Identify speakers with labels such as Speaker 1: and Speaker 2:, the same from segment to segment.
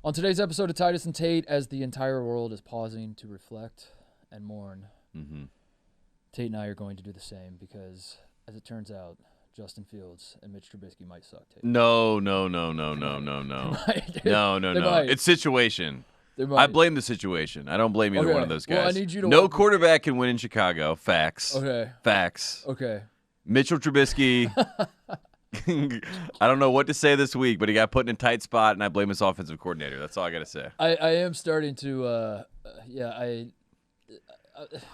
Speaker 1: On today's episode of Titus and Tate, as the entire world is pausing to reflect and mourn, Tate and I are going to do the same because, as it turns out, Justin Fields and Mitch Trubisky might suck, Tate.
Speaker 2: No. It's situation. I blame the situation. I don't blame either one of those guys.
Speaker 1: Well, I need you to
Speaker 2: no quarterback can win in Chicago. Facts.
Speaker 1: Okay.
Speaker 2: Facts.
Speaker 1: Okay.
Speaker 2: Mitchell Trubisky. I don't know what to say this week, but he got put in a tight spot, and I blame his offensive coordinator. That's all I got to say.
Speaker 1: I am starting to,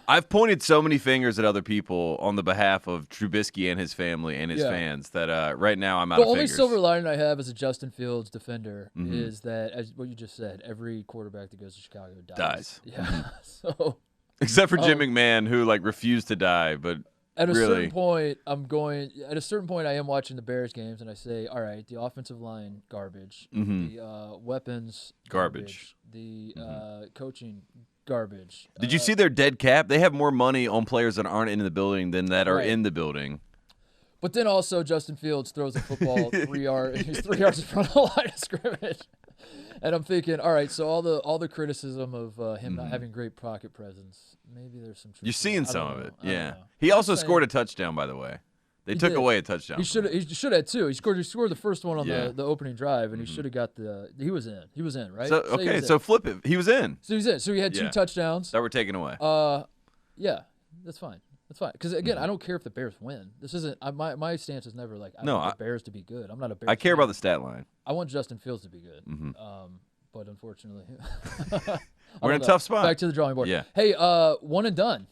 Speaker 2: I've pointed so many fingers at other people on the behalf of Trubisky and his family and his fans that right now I'm out of fingers.
Speaker 1: The only silver lining I have as a Justin Fields defender is that, as what you just said, every quarterback that goes to Chicago dies. Yeah. So
Speaker 2: except for Jim McMahon, who refused to die, but
Speaker 1: at a
Speaker 2: really.
Speaker 1: certain point, I am watching the Bears games, and I say, all right, the offensive line, garbage. The weapons, garbage. The coaching, garbage.
Speaker 2: Did you see their dead cap? They have more money on players that aren't in the building than that are in the building.
Speaker 1: But then also Justin Fields throws a football 3 yards. He's 3 yards in front of the line of scrimmage. And I'm thinking, all right, so all the criticism of him not having great pocket presence, maybe there's some truth.
Speaker 2: You're seeing some of it, yeah. He
Speaker 1: I'm
Speaker 2: also
Speaker 1: saying,
Speaker 2: scored a touchdown, by the way. They took away a touchdown.
Speaker 1: He should have too. He scored the first one on the opening drive, and he should have got he was in. He was in, right?
Speaker 2: So flip it. He was in.
Speaker 1: So he was in. So he had 2 touchdowns
Speaker 2: that were taken away.
Speaker 1: Yeah, that's fine. That's fine. Because again, I don't care if the Bears win. This isn't my stance is never like I want the Bears to be good. I'm not a Bears.
Speaker 2: I care about the stat line.
Speaker 1: I want Justin Fields to be good. But unfortunately,
Speaker 2: we're in a tough spot.
Speaker 1: Back to the drawing board.
Speaker 2: Yeah.
Speaker 1: Hey, one and done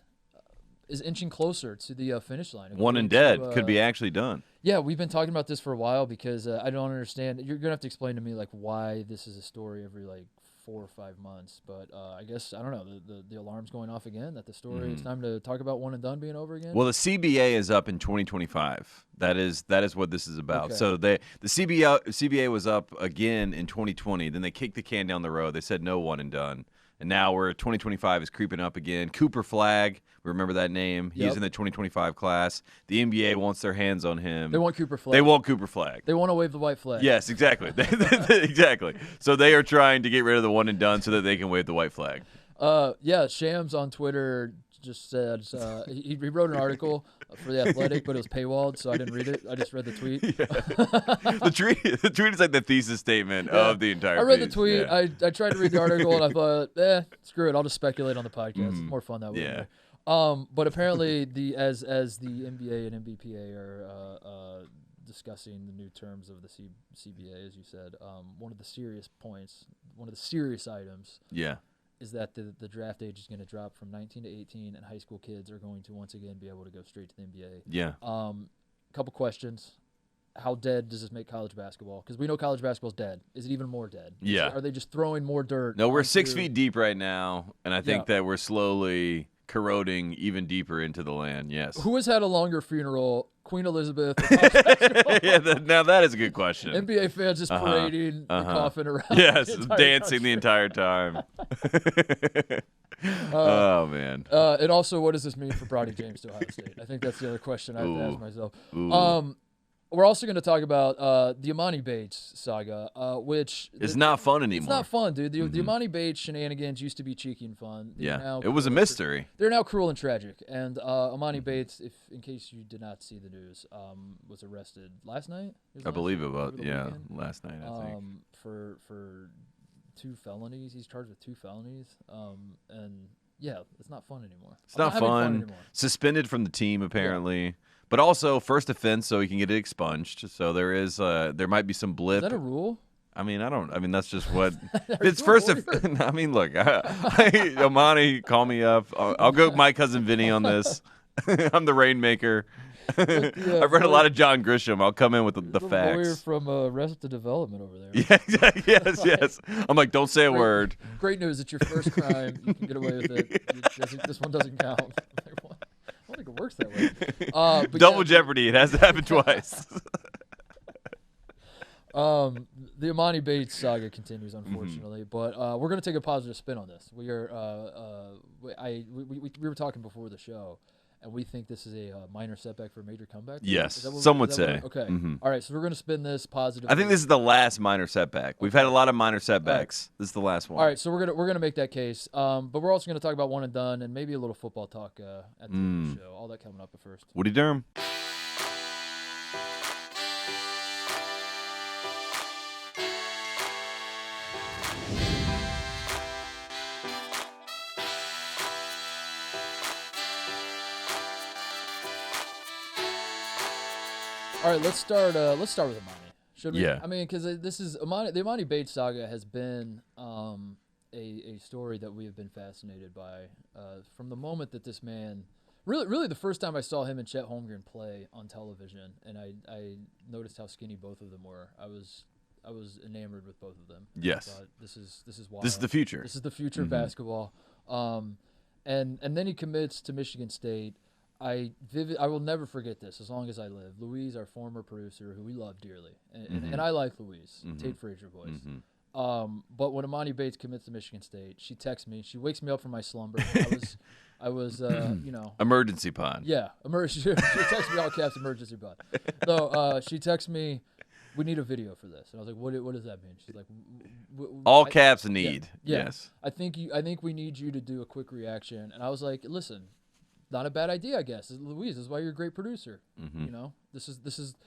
Speaker 1: is inching closer to the finish line.
Speaker 2: One and dead could be actually done.
Speaker 1: Yeah, we've been talking about this for a while because I don't understand. You're gonna have to explain to me why this is a story every 4 or 5 months. But I guess I don't know. The alarm's going off again that the story. It's time to talk about one and done being over again.
Speaker 2: Well, the CBA is up in 2025. That is what this is about.
Speaker 1: Okay.
Speaker 2: So the CBA was up again in 2020. Then they kicked the can down the road. They said no one and done. And now 2025 is creeping up again. Cooper Flagg, remember that name? He's in the 2025 class. The NBA wants their hands on him.
Speaker 1: They want Cooper Flagg.
Speaker 2: They want Cooper Flagg.
Speaker 1: They want to wave the white flag.
Speaker 2: Yes, exactly. Exactly. So they are trying to get rid of the one and done so that they can wave the white flag.
Speaker 1: Shams on Twitter just said he wrote an article for The Athletic, but it was paywalled, so I didn't read it. I just read the tweet.
Speaker 2: Yeah. The tweet is like the thesis statement of the entire
Speaker 1: I read
Speaker 2: piece.
Speaker 1: the tweet.
Speaker 2: Yeah.
Speaker 1: I tried to read the article, and I thought, screw it. I'll just speculate on the podcast. It's more fun that way.
Speaker 2: Yeah.
Speaker 1: But apparently, as the NBA and NBPA are discussing the new terms of the CBA, as you said, one of the serious points, one of the serious items, is that the draft age is going to drop from 19 to 18, and high school kids are going to once again be able to go straight to the NBA.
Speaker 2: Yeah.
Speaker 1: Couple questions. How dead does this make college basketball? Because we know college basketball's dead. Is it even more dead?
Speaker 2: Yeah.
Speaker 1: Are they just throwing more dirt?
Speaker 2: No, we're 6 feet deep right now, and I think that we're slowly corroding even deeper into the land. Yes.
Speaker 1: Who has had a longer funeral, Queen Elizabeth?
Speaker 2: Now that is a good question.
Speaker 1: NBA fans just parading the coffin around.
Speaker 2: Yes, dancing the entire time. Oh man.
Speaker 1: And also, what does this mean for Bronny James to Ohio State? I think that's the other question I have to ask myself. We're also going to talk about the Emoni Bates saga, which
Speaker 2: is not fun anymore.
Speaker 1: It's not fun, dude. The Emoni Bates shenanigans used to be cheeky and fun.
Speaker 2: It was a mystery.
Speaker 1: They're now cruel and tragic. And Emoni Bates, in case you did not see the news, was arrested last night.
Speaker 2: I believe it was. Yeah, last night, I think.
Speaker 1: For 2 felonies. He's charged with 2 felonies. And yeah, it's not fun anymore.
Speaker 2: It's not fun. Suspended from the team apparently. Yeah. But also first offense, so he can get it expunged. So there might be some blip.
Speaker 1: Is that a rule?
Speaker 2: I mean, that's just what it's first. I mean, look, Emoni, call me up. I'll go with my cousin Vinny on this. I'm the rainmaker. I've read a lot of John Grisham. I'll come in with the facts.
Speaker 1: Lawyer from Arrested Development over there.
Speaker 2: Yeah, yes. I'm like, don't say a word.
Speaker 1: Great news! It's your first crime. You can get away with it. This one doesn't count. I don't think it works that way.
Speaker 2: Double jeopardy. It has to happen twice.
Speaker 1: The Emoni Bates saga continues, unfortunately, but we're going to take a positive spin on this. We are, we were talking before the show, and we think this is a minor setback for a major comeback?
Speaker 2: Yes, some would say.
Speaker 1: Okay.
Speaker 2: Mm-hmm.
Speaker 1: All right, so we're going to spin this positive.
Speaker 2: I think this is the last minor setback. We've had a lot of minor setbacks. This is the last one.
Speaker 1: All right, so we're gonna make that case. But we're also going to talk about one and done and maybe a little football talk at the end of the show. All that coming up at first.
Speaker 2: Woody Durham.
Speaker 1: All right, let's start with Emoni. Should we?
Speaker 2: Yeah.
Speaker 1: I mean, because this is the Emoni Bates saga has been a story that we have been fascinated by from the moment that this man, really the first time I saw him and Chet Holmgren play on television, and I noticed how skinny both of them were. I was enamored with both of them.
Speaker 2: Yes.
Speaker 1: I thought, this is wild.
Speaker 2: This is the future.
Speaker 1: This is the future of basketball. And then he commits to Michigan State. I will never forget this as long as I live. Louise, our former producer, who we love dearly, and I like Louise, Tate Frazier voice. But when Emoni Bates commits to Michigan State, she texts me. She wakes me up from my slumber. I was
Speaker 2: emergency pod.
Speaker 1: Yeah, she texts me all caps emergency pod. So she texts me, we need a video for this, and I was like, what does that mean? She's like,
Speaker 2: all caps need.
Speaker 1: Yeah.
Speaker 2: Yes.
Speaker 1: I think we need you to do a quick reaction, and I was like, listen. Not a bad idea, I guess. Louise, this is why you're a great producer. You know, this is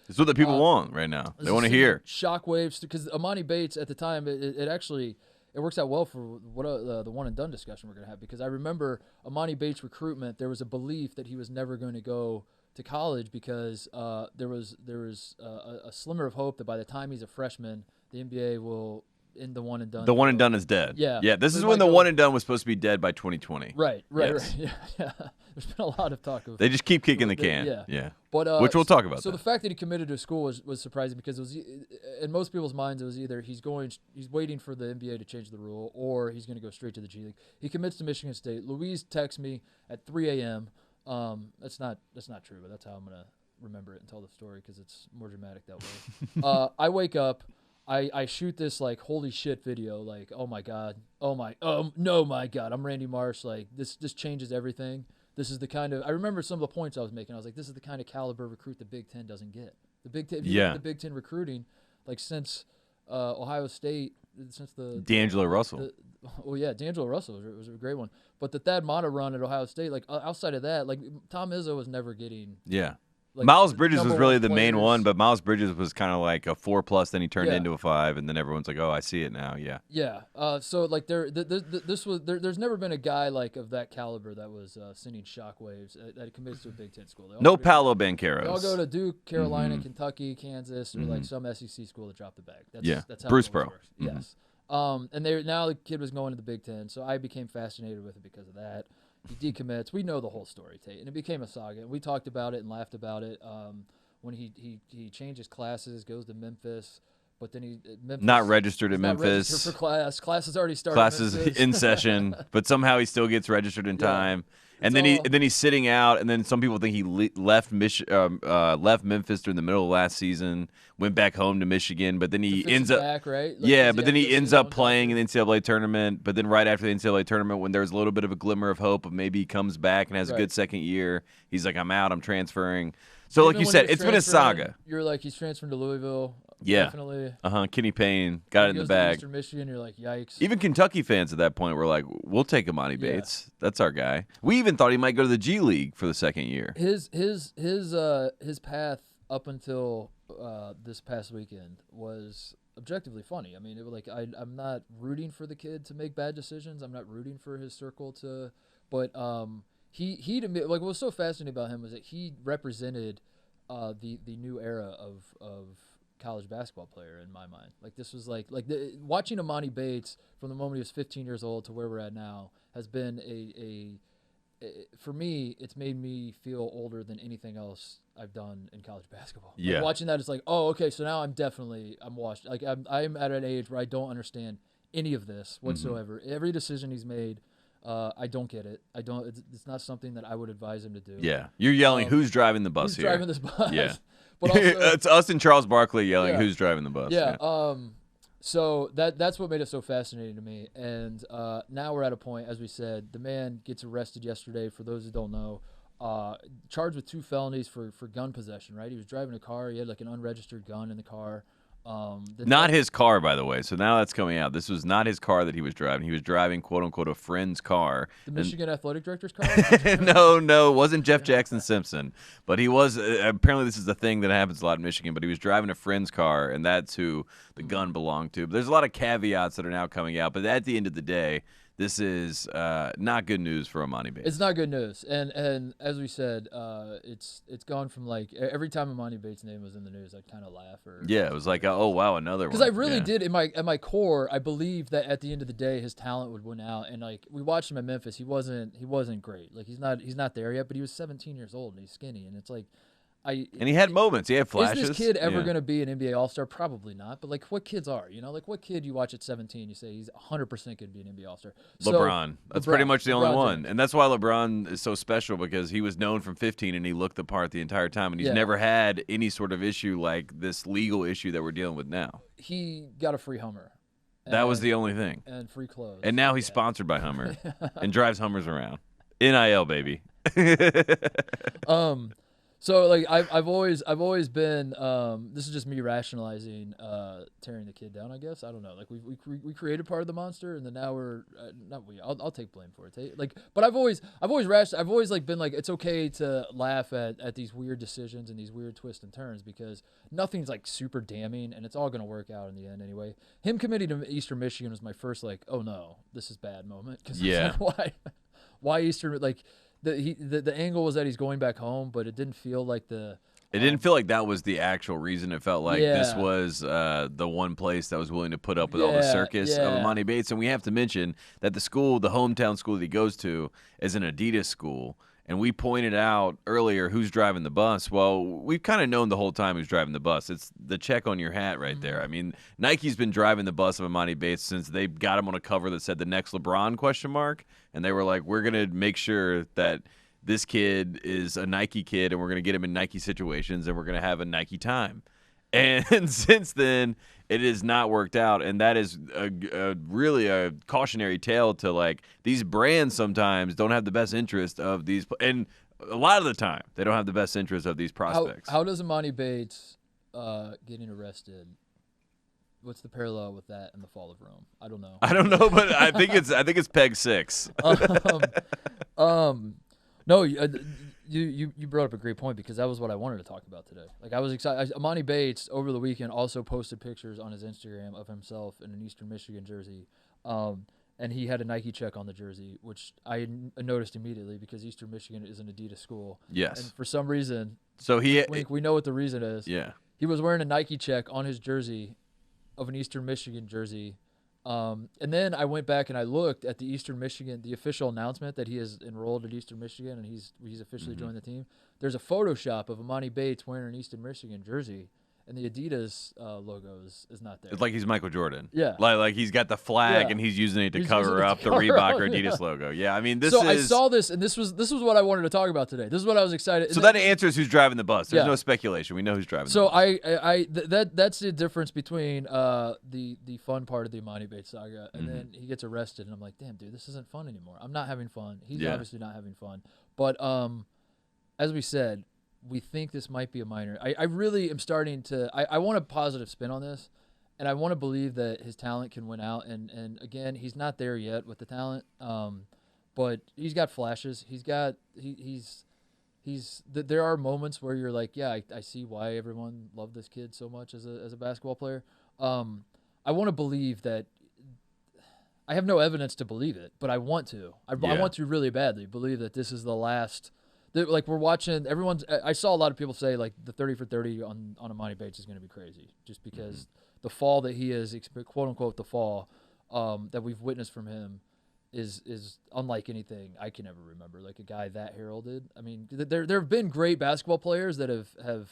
Speaker 2: It's what the people want right now. They want to hear
Speaker 1: shockwaves because Emoni Bates at the time. It actually works out well for what the one and done discussion we're gonna have, because I remember Emoni Bates' recruitment. There was a belief that he was never going to go to college because there was a slimmer of hope that by the time he's a freshman, the NBA will. In the one and done.
Speaker 2: The one and done is dead.
Speaker 1: Yeah.
Speaker 2: Yeah. This
Speaker 1: So
Speaker 2: is
Speaker 1: it
Speaker 2: when
Speaker 1: might
Speaker 2: the
Speaker 1: go-
Speaker 2: one and done was supposed to be dead by 2020.
Speaker 1: Right.
Speaker 2: Yes.
Speaker 1: Yeah. There's been a lot of talk of.
Speaker 2: They just keep kicking the can.
Speaker 1: Yeah. But
Speaker 2: which we'll talk about.
Speaker 1: So the fact that he committed to a school was surprising, because it was, in most people's minds, it was either he's waiting for the NBA to change the rule, or he's going to go straight to the G League. He commits to Michigan State. Louise texts me at 3 a.m. That's not true, but that's how I'm going to remember it and tell the story, because it's more dramatic that way. I wake up. I shoot this like holy shit video, like no my god, I'm Randy Marsh, like this changes everything. This is the kind of, I remember some of the points I was making. I was like, this is the kind of caliber recruit the Big Ten doesn't get. The Big Ten, the Big Ten recruiting, like since Ohio State, since the
Speaker 2: D'Angelo Russell.
Speaker 1: D'Angelo Russell was a great one. But the Thad Matta run at Ohio State, like outside of that, like Tom Izzo was never getting.
Speaker 2: Yeah.
Speaker 1: Like,
Speaker 2: Miles Bridges was
Speaker 1: number
Speaker 2: really
Speaker 1: one
Speaker 2: the main
Speaker 1: players.
Speaker 2: one, but Miles Bridges was kind of like a 4+, then he turned
Speaker 1: Yeah.
Speaker 2: into a 5, and then everyone's like, oh, I see it now. Yeah.
Speaker 1: Yeah. So like there's never been a guy like of that caliber that was sending shockwaves that commits to a Big Ten school. They all
Speaker 2: No
Speaker 1: go to-
Speaker 2: Paolo
Speaker 1: They all
Speaker 2: Bancheros.
Speaker 1: go to Duke, Carolina, Kentucky, Kansas, or like some SEC school to drop the bag. That's how
Speaker 2: Bruce
Speaker 1: it always
Speaker 2: Pearl.
Speaker 1: works. Yes. And now the kid was going to the Big Ten, so I became fascinated with it because of that. He decommits. We know the whole story, Tate, and it became a saga. And we talked about it and laughed about it. When he changes classes, goes to Memphis, but then Memphis,
Speaker 2: Not registered at
Speaker 1: he's not
Speaker 2: Memphis.
Speaker 1: registered for class. Class has already started.
Speaker 2: Classes
Speaker 1: Memphis.
Speaker 2: in session, but somehow he still gets registered in
Speaker 1: Yeah.
Speaker 2: time. And
Speaker 1: It's
Speaker 2: then he's sitting out, and then some people think he left Memphis during the middle of last season, went back home to Michigan, but then he
Speaker 1: Fitz
Speaker 2: ends
Speaker 1: is
Speaker 2: up
Speaker 1: back, right? Like,
Speaker 2: yeah,
Speaker 1: does
Speaker 2: but then
Speaker 1: have
Speaker 2: he
Speaker 1: to
Speaker 2: ends
Speaker 1: sit
Speaker 2: up
Speaker 1: on
Speaker 2: playing in
Speaker 1: top
Speaker 2: the NCAA tournament. But then right after the NCAA tournament, when there's a little bit of a glimmer of hope of maybe he comes back and has a
Speaker 1: Right.
Speaker 2: good second year, he's like, I'm out, I'm transferring. So
Speaker 1: Even
Speaker 2: like you
Speaker 1: when
Speaker 2: said,
Speaker 1: he was
Speaker 2: it's been a
Speaker 1: transferring,
Speaker 2: saga.
Speaker 1: You're like, he's transferring to Louisville.
Speaker 2: Yeah.
Speaker 1: Definitely.
Speaker 2: Kenny Payne got it in
Speaker 1: He
Speaker 2: the
Speaker 1: goes to
Speaker 2: bag.
Speaker 1: Eastern Michigan, you're like, yikes.
Speaker 2: Even Kentucky fans at that point were like, we'll take Emoni Bates. That's our guy. We even thought he might go to the G League for the second year.
Speaker 1: His path up until this past weekend was objectively funny. I mean, it was like I'm not rooting for the kid to make bad decisions. I'm not rooting for his circle to, but he to me, like what was so fascinating about him was that he represented the new era of college basketball player in my mind. Like this was watching Emoni Bates from the moment he was 15 years old to where we're at now has been for me, it's made me feel older than anything else I've done in college basketball.
Speaker 2: Yeah.
Speaker 1: Like watching that, it's like, oh, okay, so now I'm washed. Like I'm at an age where I don't understand any of this whatsoever. Every decision he's made, I don't get it. It's not something that I would advise him to do.
Speaker 2: Yeah. You're yelling, who's driving the bus
Speaker 1: Who's
Speaker 2: here?
Speaker 1: driving this bus?
Speaker 2: Yeah.
Speaker 1: But also,
Speaker 2: It's us and Charles Barkley yelling,
Speaker 1: Yeah.
Speaker 2: who's driving the bus?
Speaker 1: yeah. So that's what made it so fascinating to me. And now we're at a point, as we said, the man gets arrested yesterday. For those who don't know, charged with 2 felonies for gun possession. Right, he was driving a car. He had like an unregistered gun in the car.
Speaker 2: Not his car, by the way. So now that's coming out. This was not his car that he was driving. He was driving, quote unquote, a friend's car.
Speaker 1: The Michigan athletic director's car?
Speaker 2: No, it wasn't Jeff Jackson Simpson. But he was. Apparently, this is the thing that happens a lot in Michigan. But he was driving a friend's car, and that's who the gun belonged to. But there's a lot of caveats that are now coming out. But at the end of the day, this is not good news for Emoni Bates.
Speaker 1: It's not good news, and as we said, it's gone from like every time Emoni Bates' name was in the news, I'd kind of laugh.
Speaker 2: Yeah, it was like, oh wow, another one.
Speaker 1: Because I really did at my core, I believed that at the end of the day, his talent would win out. And like we watched him at Memphis, he wasn't great. Like he's not there yet, but he was 17 years old and he's skinny, and it's like.
Speaker 2: And he had moments. He had flashes.
Speaker 1: Is this kid ever going to be an NBA All-Star? Probably not. But, like, what kids are? You know, like, what kid you watch at 17, you say he's 100% going to be an NBA All-Star?
Speaker 2: LeBron. That's pretty much the only one. And that's why LeBron is so special, because he was known from 15 and he looked the part the entire time. And he's never had any sort of issue like this legal issue that we're dealing with now.
Speaker 1: He got a free Hummer.
Speaker 2: That was the only thing.
Speaker 1: And free clothes.
Speaker 2: And now he's sponsored by Hummer and drives Hummers around. NIL, baby.
Speaker 1: So like I've always been this is just me rationalizing tearing the kid down, I guess. I don't know. Like we created part of the monster, and then now we're not we. I'll take blame for it. Like, but I've always like been like it's okay to laugh at these weird decisions and these weird twists and turns, because nothing's like super damning, and it's all gonna work out in the end anyway. Him committing to Eastern Michigan was my first like, oh no, this is bad moment, because like, why Eastern, like. The angle was that he's going back home, but it didn't feel like
Speaker 2: It didn't feel like that was the actual reason. It felt like this was the one place that was willing to put up with all the circus of Emoni Bates. And we have to mention that the hometown school that he goes to, is an Adidas school. And we pointed out earlier who's driving the bus. Well, we've kind of known the whole time who's driving the bus. It's the check on your hat right there. I mean, Nike's been driving the bus of Emoni Bates since they got him on a cover that said the next LeBron ? And they were like, we're going to make sure that this kid is a Nike kid, and we're going to get him in Nike situations, and we're going to have a Nike time. And since then, it has not worked out, and that is really a cautionary tale to, like, these brands sometimes don't have the best interest of these, and a lot of the time, they don't have the best interest of these prospects.
Speaker 1: How does Emoni Bates getting arrested, what's the parallel with that in the fall of Rome? I don't know, but I think it's peg 6. No, you brought up a great point, because that was what I wanted to talk about today. Like, I was excited. Emoni Bates over the weekend also posted pictures on his Instagram of himself in an Eastern Michigan jersey, and he had a Nike check on the jersey, which I noticed immediately, because Eastern Michigan is an Adidas school.
Speaker 2: Yes.
Speaker 1: And for some reason,
Speaker 2: so
Speaker 1: we know what the reason is.
Speaker 2: Yeah.
Speaker 1: He was wearing a Nike check on his jersey of an Eastern Michigan jersey. And then I went back and I looked at the official announcement that he is enrolled at Eastern Michigan and he's officially joined the team. There's a Photoshop of Emoni Bates wearing an Eastern Michigan jersey, and the Adidas logo is not there.
Speaker 2: It's like he's Michael Jordan.
Speaker 1: Yeah.
Speaker 2: Like he's got the flag and he's using it to cover up the Reebok or Adidas logo. Yeah, I mean, I saw this, and this was what I wanted to talk about today. This is what I was excited. So that answers who's driving the bus. There's no speculation. We know who's driving the bus.
Speaker 1: So that's the difference between the fun part of the Emoni Bates saga, and then he gets arrested, and I'm like, damn, dude, this isn't fun anymore. I'm not having fun. He's obviously not having fun. But as we said, we think this might be a minor. I really am starting to – I want a positive spin on this, and I want to believe that his talent can win out. And again, he's not there yet with the talent, but he's got flashes. There are moments where you're like, yeah, I see why everyone loved this kid so much as a basketball player. I want to believe that – I have no evidence to believe it, but I want to. I want to really badly believe that this is the last – like, we're watching I saw a lot of people say, like, the 30 for 30 on Emoni Bates is going to be crazy, just because the fall that he is, quote unquote, the fall that we've witnessed from him is unlike anything I can ever remember. Like, a guy that heralded. I mean, there have been great basketball players that have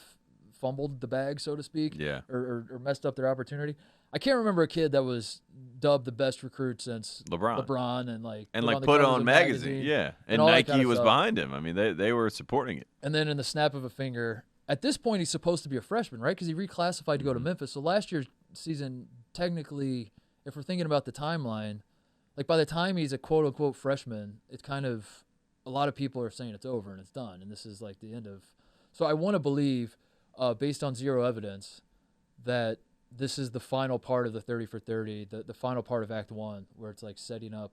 Speaker 1: fumbled the bag, so to speak, or messed up their opportunity. I can't remember a kid that was dubbed the best recruit since LeBron and
Speaker 2: put on magazine. Yeah. And Nike was behind him. I mean, they were supporting it.
Speaker 1: And then in the snap of a finger, at this point, he's supposed to be a freshman, right? Because he reclassified to go to Memphis. So last year's season, technically, if we're thinking about the timeline, like, by the time he's a quote unquote freshman, it's kind of a lot of people are saying it's over and it's done, and this is like the end of. So I want to believe, based on zero evidence, that this is the final part of the 30 for 30, the final part of Act 1, where it's like setting up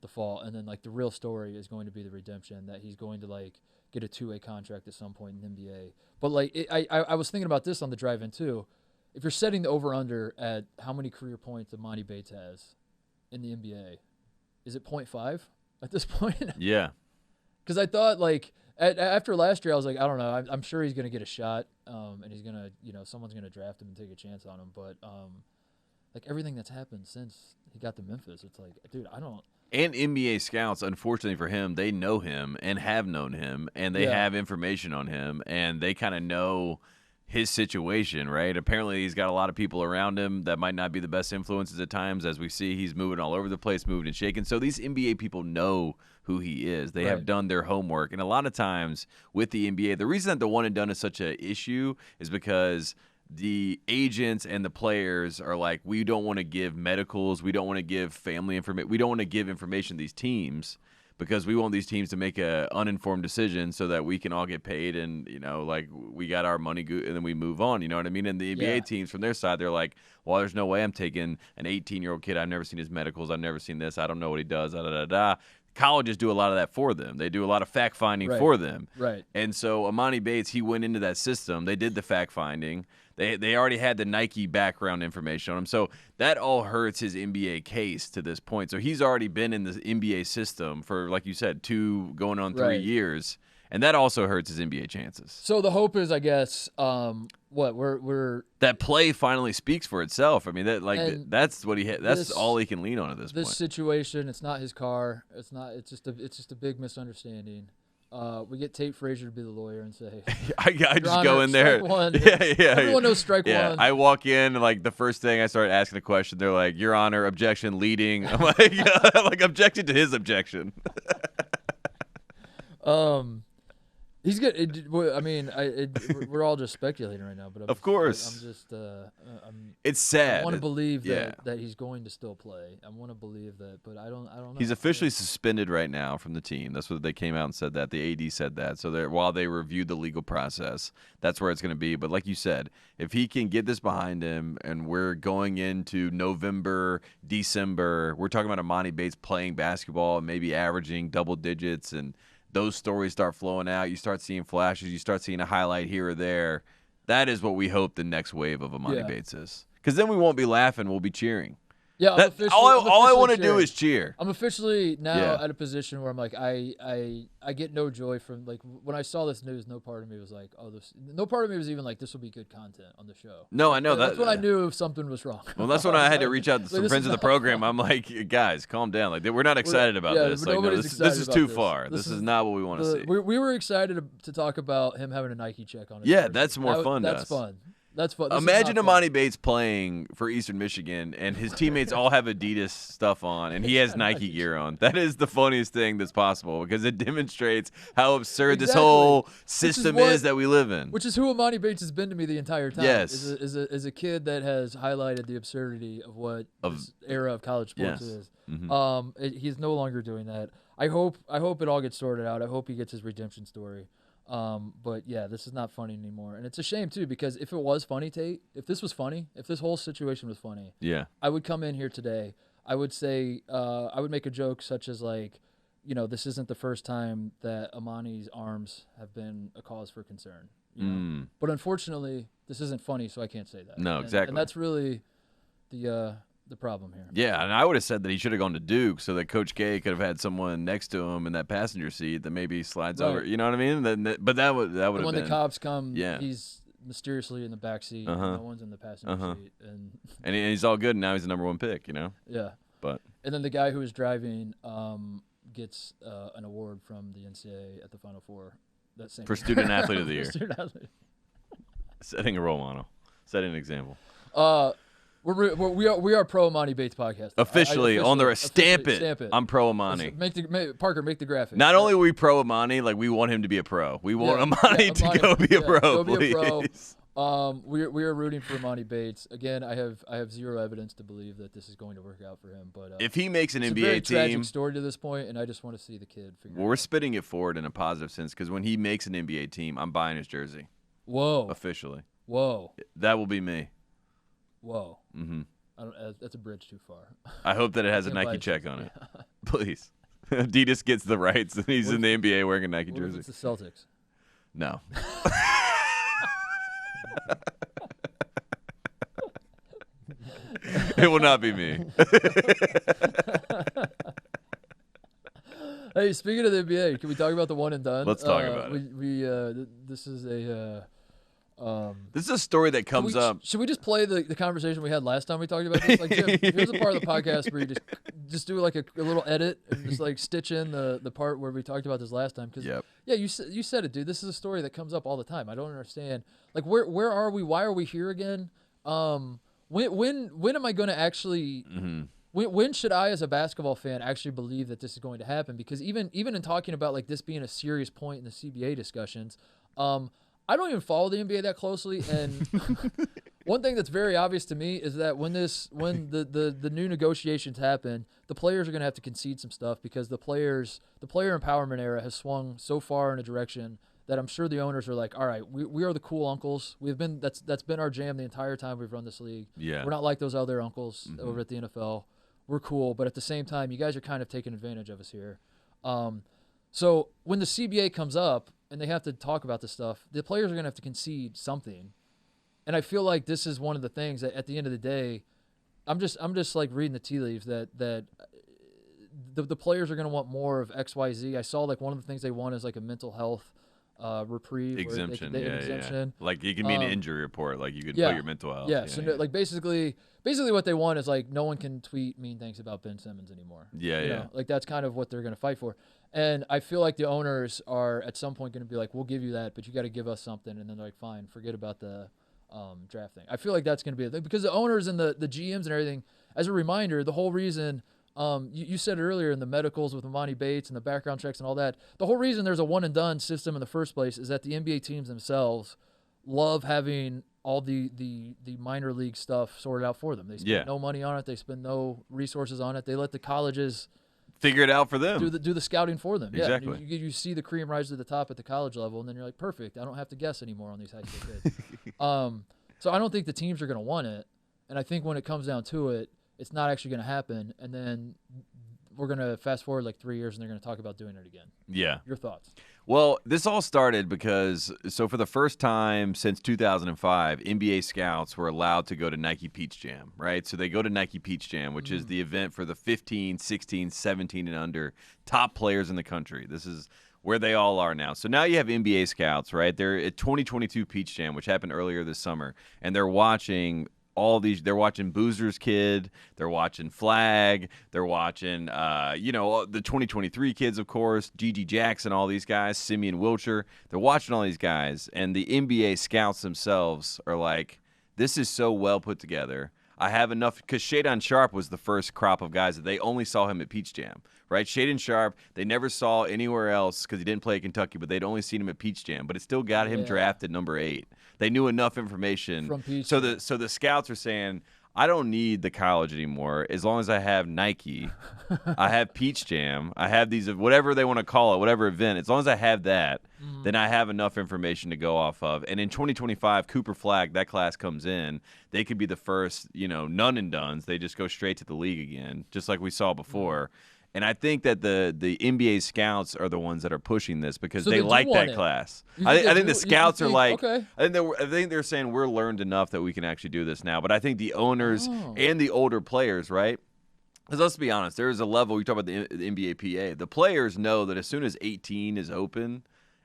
Speaker 1: the fall, and then like the real story is going to be the redemption, that he's going to like get a 2-way contract at some point in the NBA. But like I was thinking about this on the drive in too. If you're setting the over under at how many career points Emoni Bates has in the NBA, is it 0.5 at this point?
Speaker 2: Yeah.
Speaker 1: Because I thought like after last year I was like, I don't know, I'm sure he's gonna get a shot, and he's gonna, someone's gonna draft him and take a chance on him. But like everything that's happened since he got to Memphis, it's like, dude, I don't.
Speaker 2: And NBA scouts, unfortunately for him, they know him and have known him, and they have information on him, and they kind of know his situation, right? Apparently, he's got a lot of people around him that might not be the best influences at times. As we see, he's moving all over the place, moving and shaking. So these NBA people know who he is. They have done their homework. And a lot of times with the NBA, the reason that the one and done is such an issue is because the agents and the players are like, we don't want to give medicals, we don't want to give family information, we don't want to give information to these teams because we want these teams to make a uninformed decision so that we can all get paid and, like we got our money and then we move on, you know what I mean? And the NBA teams from their side, they're like, well, there's no way I'm taking an 18-year-old kid. I've never seen his medicals. I've never seen this. I don't know what he does, da-da-da-da. Colleges do a lot of that for them. They do a lot of fact-finding for them.
Speaker 1: Right.
Speaker 2: And so Emoni Bates, he went into that system. They did the fact-finding. They already had the Nike background information on him. So that all hurts his NBA case to this point. So he's already been in the NBA system for, like you said, 2 going on 3 years. And that also hurts his NBA chances.
Speaker 1: So the hope is, I guess, we're
Speaker 2: that play finally speaks for itself. I mean, that's what he had. That's all he can lean on at this point.
Speaker 1: This situation, it's not his car. It's not. It's just a big misunderstanding. We get Tate Frazier to be the lawyer and say,
Speaker 2: I just go in there.
Speaker 1: One.
Speaker 2: Yeah.
Speaker 1: Everyone knows strike one.
Speaker 2: I walk in, and like the first thing I start asking a question, they're like, "Your Honor, objection, leading." I'm like objecting to his objection.
Speaker 1: He's good. I mean, we're all just speculating right now, but
Speaker 2: of course,
Speaker 1: I'm just.
Speaker 2: It's sad.
Speaker 1: I want to believe that he's going to still play. I want to believe that, but I don't know.
Speaker 2: He's officially suspended right now from the team. That's what they came out and said that. The AD said that. So while they reviewed the legal process, that's where it's going to be. But like you said, if he can get this behind him, and we're going into November, December, we're talking about Emoni Bates playing basketball and maybe averaging double digits, and those stories start flowing out. You start seeing flashes. You start seeing a highlight here or there. That is what we hope the next wave of Emoni Bates is. Because then we won't be laughing. We'll be cheering.
Speaker 1: Yeah,
Speaker 2: all I want to do is cheer.
Speaker 1: I'm officially now at a position where I'm like, I get no joy from, like, when I saw this news, no part of me was like, no part of me was even like, this will be good content on the show.
Speaker 2: No, I know
Speaker 1: that's when I knew if something was wrong.
Speaker 2: Well, that's when I had to reach out to some friends of the program. I'm like, guys, calm down. Like, we're not excited about this. Like, no, this is too far. This is not what we want to see.
Speaker 1: We were excited to talk about him having a Nike check on his
Speaker 2: jersey. That's more fun to us.
Speaker 1: That's fun. That's fun.
Speaker 2: Imagine Emoni Bates playing for Eastern Michigan, and his teammates all have Adidas stuff on, and he has Nike gear on. That is the funniest thing that's possible because it demonstrates how absurd this whole system is that we live in.
Speaker 1: Which is who Emoni Bates has been to me the entire time.
Speaker 2: Yes.
Speaker 1: Is a kid that has highlighted the absurdity of what this era of college sports is.
Speaker 2: Mm-hmm.
Speaker 1: He's no longer doing that. I hope it all gets sorted out. I hope he gets his redemption story. But yeah, this is not funny anymore. And it's a shame too, because if it was funny, Tate, if this was funny, if this whole situation was funny, I would come in here today. I would say, I would make a joke such as like, this isn't the first time that Emoni's arms have been a cause for concern. But unfortunately, this isn't funny, so I can't say that.
Speaker 2: No, exactly.
Speaker 1: And that's really the problem here.
Speaker 2: Yeah, and I would have said that he should have gone to Duke so that Coach K could have had someone next to him in that passenger seat that maybe slides over. You know what I mean? But that would have been.
Speaker 1: When the cops come, he's mysteriously in the back seat. And no one's in the passenger seat, and
Speaker 2: he's all good. And now he's the #1 pick.
Speaker 1: Yeah. And then the guy who was driving gets an award from the NCAA at the Final Four. That same
Speaker 2: for Student Athlete of the Year.
Speaker 1: Student Athlete.
Speaker 2: Setting a role model. Setting an example.
Speaker 1: We are pro Emoni Bates podcast.
Speaker 2: Officially on the stamp it. I'm pro Emoni.
Speaker 1: Parker, make the graphic.
Speaker 2: Not only are we pro Emoni, like we want him to be a pro. We want Emoni to go be a pro.
Speaker 1: Go be a pro. We are rooting for Emoni Bates again. I have zero evidence to believe that this is going to work out for him. But
Speaker 2: if he makes an
Speaker 1: it's
Speaker 2: NBA
Speaker 1: a very
Speaker 2: team,
Speaker 1: tragic story to this point, and I just want to see the kid figure.
Speaker 2: Well, we're spitting it forward in a positive sense because when he makes an NBA team, I'm buying his jersey.
Speaker 1: Whoa!
Speaker 2: Officially.
Speaker 1: Whoa!
Speaker 2: That will be me.
Speaker 1: Whoa!
Speaker 2: Mm-hmm.
Speaker 1: That's a bridge too far.
Speaker 2: I hope that it has a Nike check on it. Please. Adidas gets the rights, and he's in the NBA wearing a Nike jersey.
Speaker 1: What if it's the Celtics?
Speaker 2: No. It will not be me.
Speaker 1: Hey, speaking of the NBA, can we talk about the one and done?
Speaker 2: Let's talk about it.
Speaker 1: This is a.
Speaker 2: This is a story that comes up.
Speaker 1: Should we just play the conversation we had last time we talked about this? Like, Jim, here's a part of the podcast where you just do like a little edit and just like stitch in the part where we talked about this last time. Because yeah, you said it, dude. This is a story that comes up all the time. I don't understand. Like, where are we? Why are we here again? When am I going to actually?
Speaker 2: Mm-hmm.
Speaker 1: When should I, as a basketball fan, actually believe that this is going to happen? Because even in talking about like this being a serious point in the CBA discussions, I don't even follow the NBA that closely. And one thing that's very obvious to me is that when the new negotiations happen, the players are going to have to concede some stuff because the player empowerment era has swung so far in a direction that I'm sure the owners are like, all right, we are the cool uncles. That's been our jam the entire time we've run this league.
Speaker 2: Yeah.
Speaker 1: We're not like those other uncles over at the NFL. We're cool, but at the same time, you guys are kind of taking advantage of us here. So when the CBA comes up and they have to talk about this stuff, the players are going to have to concede something. And I feel like this is one of the things that at the end of the day, I'm just like reading the tea leaves that the players are going to want more of XYZ. I saw like one of the things they want is like a mental health reprieve.
Speaker 2: Exemption,
Speaker 1: exemption.
Speaker 2: Yeah. Like it can be an injury report. Like you could put your mental health.
Speaker 1: Yeah, so like basically what they want is like no one can tweet mean things about Ben Simmons anymore.
Speaker 2: Yeah,
Speaker 1: you know? Like that's kind of what they're going to fight for. And I feel like the owners are at some point going to be like, we'll give you that, but you got to give us something. And then they're like, fine, forget about the draft thing. I feel like that's going to be a thing because the owners and the GMs and everything, as a reminder, the whole reason you said it earlier in the medicals with Emoni Bates and the background checks and all that, the whole reason there's a one and done system in the first place is that the NBA teams themselves love having all the minor league stuff sorted out for them. They spend no money on it. They spend no resources on it. They let the colleges
Speaker 2: figure it out for them.
Speaker 1: Do the scouting for them.
Speaker 2: Exactly.
Speaker 1: Yeah, you see the cream rise to the top at the college level, and then you're like, perfect. I don't have to guess anymore on these high school kids. So I don't think the teams are going to want it, and I think when it comes down to it, it's not actually going to happen. And then we're going to fast forward like 3 years, and they're going to talk about doing it again.
Speaker 2: Yeah.
Speaker 1: Your thoughts?
Speaker 2: Well, this all started because, for the first time since 2005, NBA scouts were allowed to go to Nike Peach Jam, right? So they go to Nike Peach Jam, which is the event for the 15, 16, 17, and under top players in the country. This is where they all are now. So now you have NBA scouts, right? They're at 2022 Peach Jam, which happened earlier this summer, and they're watching they're watching Boozer's kid, they're watching Flag, they're watching the 2023 kids, of course, Gigi Jackson, all these guys, Simeon Wilcher. They're watching all these guys, and the NBA scouts themselves are like, this is so well put together. I have enough, because Shadon Sharp was the first crop of guys that they only saw him at Peach Jam, right? Shadon Sharp, they never saw anywhere else because he didn't play at Kentucky, but they'd only seen him at Peach Jam, but it still got him drafted number 8. They knew enough information.
Speaker 1: From Peach
Speaker 2: so the scouts are saying, I don't need the college anymore as long as I have Nike. I have Peach Jam. I have these, whatever they want to call it, whatever event. As long as I have that, then I have enough information to go off of. And in 2025, Cooper Flag, that class comes in. They could be the first, none and dones. They just go straight to the league again, just like we saw before. And I think that the NBA scouts are the ones that are pushing this because they like that class. I think the scouts are like,
Speaker 1: okay.
Speaker 2: I think they're saying we're learned enough that we can actually do this now. But I think the owners and the older players, right? Because let's be honest, there is a level, you talk about the NBA PA. The players know that as soon as 18 is open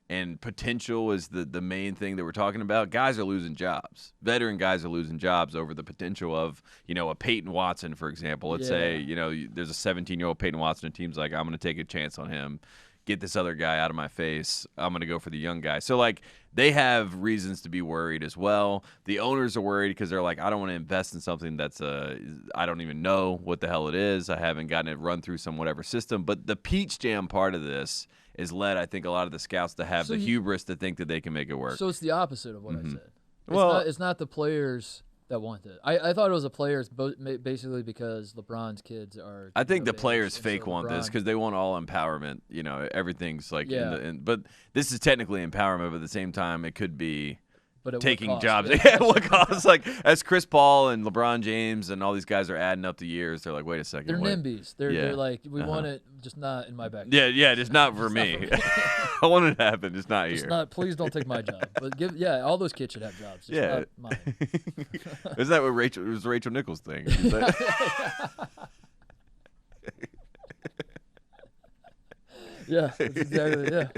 Speaker 2: and potential is the main thing that we're talking about, guys are losing jobs. Veteran guys are losing jobs over the potential of, a Peyton Watson, for example. Let's say, there's a 17-year-old Peyton Watson and the team's like, I'm going to take a chance on him, get this other guy out of my face. I'm going to go for the young guy. So, they have reasons to be worried as well. The owners are worried because they're like, I don't want to invest in something that's I don't even know what the hell it is. I haven't gotten it run through some whatever system. But the Peach Jam part of this is led, I think, a lot of the scouts to have the hubris to think that they can make it work.
Speaker 1: So it's the opposite of what I said. It's not the players that want it. I thought it was the players, basically because LeBron's kids are.
Speaker 2: I think the players fake want this because they want all empowerment. Everything's like but this is technically empowerment, but at the same time, it could be taking jobs. Yeah, what costs? Like as Chris Paul and LeBron James and all these guys are adding up the years, they're like, wait a second.
Speaker 1: They're NIMBYs. They're like, we want it, just not in my backyard.
Speaker 2: Yeah, just not for me. I want it to happen, just not here.
Speaker 1: Please don't take my job. But all those kids should have jobs. Just not mine.
Speaker 2: Isn't that what Rachel? It was the Rachel Nichols thing.
Speaker 1: Yeah, that's exactly.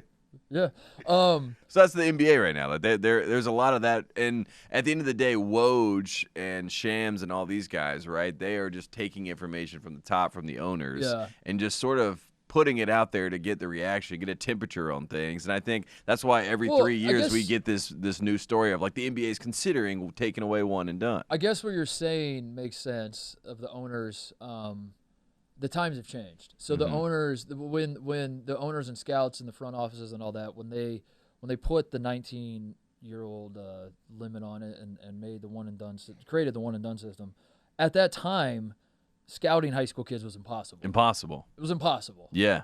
Speaker 1: Yeah.
Speaker 2: So that's the NBA right now. Like there's a lot of that, and at the end of the day, Woj and Shams and all these guys, right? They are just taking information from the top, from the owners, and just sort of putting it out there to get the reaction, get a temperature on things. And I think that's why every 3 years we get this new story of like the NBA is considering taking away one and done.
Speaker 1: I guess what you're saying makes sense of the owners. The times have changed. So the owners, when the owners and scouts and the front offices and all that, when they put the 19-year-old limit on it and made the one and done, created the one and done system, at that time, scouting high school kids was impossible.
Speaker 2: It
Speaker 1: was impossible.
Speaker 2: Yeah.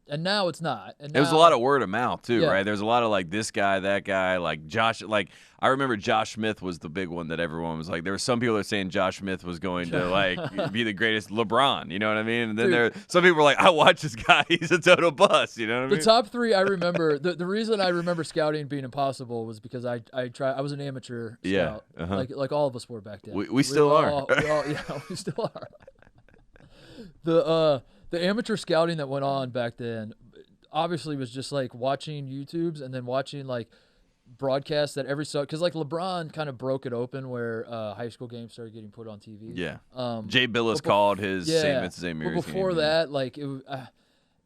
Speaker 1: And now it's not. And now,
Speaker 2: it was a lot of word of mouth too, right? There's a lot of like this guy, that guy, like Josh. Like I remember Josh Smith was the big one that everyone was like. There were some people that were saying Josh Smith was going to like be the greatest LeBron. You know what I mean? And then some people were like, I watch this guy. He's a total bust. You know what I mean?
Speaker 1: The top three I remember. The reason I remember scouting being impossible was because I was an amateur scout. Like all of us were back then.
Speaker 2: We still are.
Speaker 1: We still are. The amateur scouting that went on back then obviously was just like watching YouTubes and then watching like broadcasts that because like LeBron kind of broke it open where high school games started getting put on TV.
Speaker 2: Yeah. Jay Billis called his St. Vincent St. Mary's
Speaker 1: game. Before
Speaker 2: game,
Speaker 1: that, like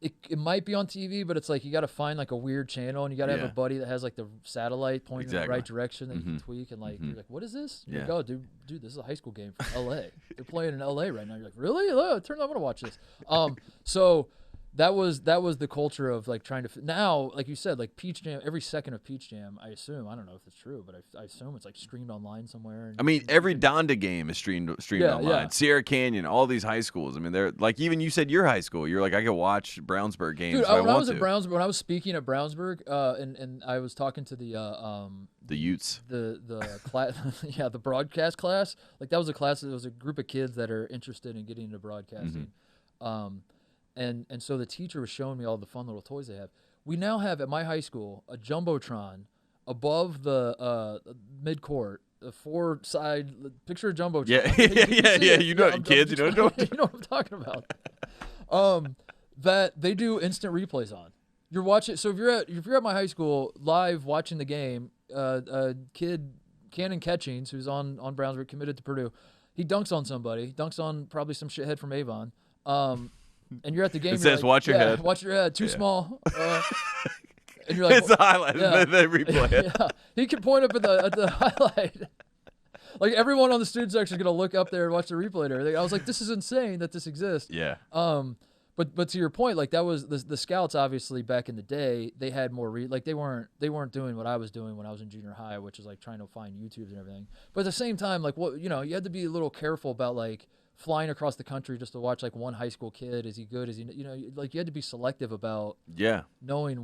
Speaker 1: it might be on TV, but it's like you got to find like a weird channel and you got to have a buddy that has like the satellite pointing in the right direction that you can tweak and like you're like, what is this? You're like, oh, dude, this is a high school game from LA. They're playing in LA right now. You're like, really? Oh, I'm gonna watch this. So that was the culture of like trying to now, like you said, like Peach Jam. Every second of Peach Jam, I assume, I don't know if it's true, but I assume it's like streamed online somewhere. And,
Speaker 2: I mean, every Donda game is streamed online. Yeah. Sierra Canyon, all these high schools. I mean, they're like, even you said your high school. You're like, I could watch Brownsburg games.
Speaker 1: Dude,
Speaker 2: if I
Speaker 1: when I
Speaker 2: want
Speaker 1: was
Speaker 2: to.
Speaker 1: at Brownsburg, when I was speaking at Brownsburg, and I was talking to the
Speaker 2: Utes,
Speaker 1: the class, the broadcast class. Like that was a class. It was a group of kids that are interested in getting into broadcasting. And so the teacher was showing me all the fun little toys they have. We now have at my high school a jumbotron above the mid-court, the four-side picture of jumbotron.
Speaker 2: Yeah. You know, kids, you know what
Speaker 1: I'm talking about. That they do instant replays on. You're watching. So if you're at my high school live watching the game, a kid, Cannon Catchings, who's on Brownsburg, committed to Purdue, he dunks on somebody, dunks on probably some shithead from Avon. And you're at the game.
Speaker 2: It says, like, "Watch your head."
Speaker 1: Watch your head. Too small. And you're like,
Speaker 2: it's a highlight. They replay it.
Speaker 1: Yeah, he can point up at the highlight. Like everyone on the student section is gonna look up there and watch the replay and everything. I was like, this is insane that this exists.
Speaker 2: Yeah.
Speaker 1: But to your point, like that was the scouts. Obviously, back in the day, they had more like they weren't doing what I was doing when I was in junior high, which is like trying to find YouTubes and everything. But at the same time, like you had to be a little careful about like flying across the country just to watch like one high school kid. Is he good? Is he, like you had to be selective about knowing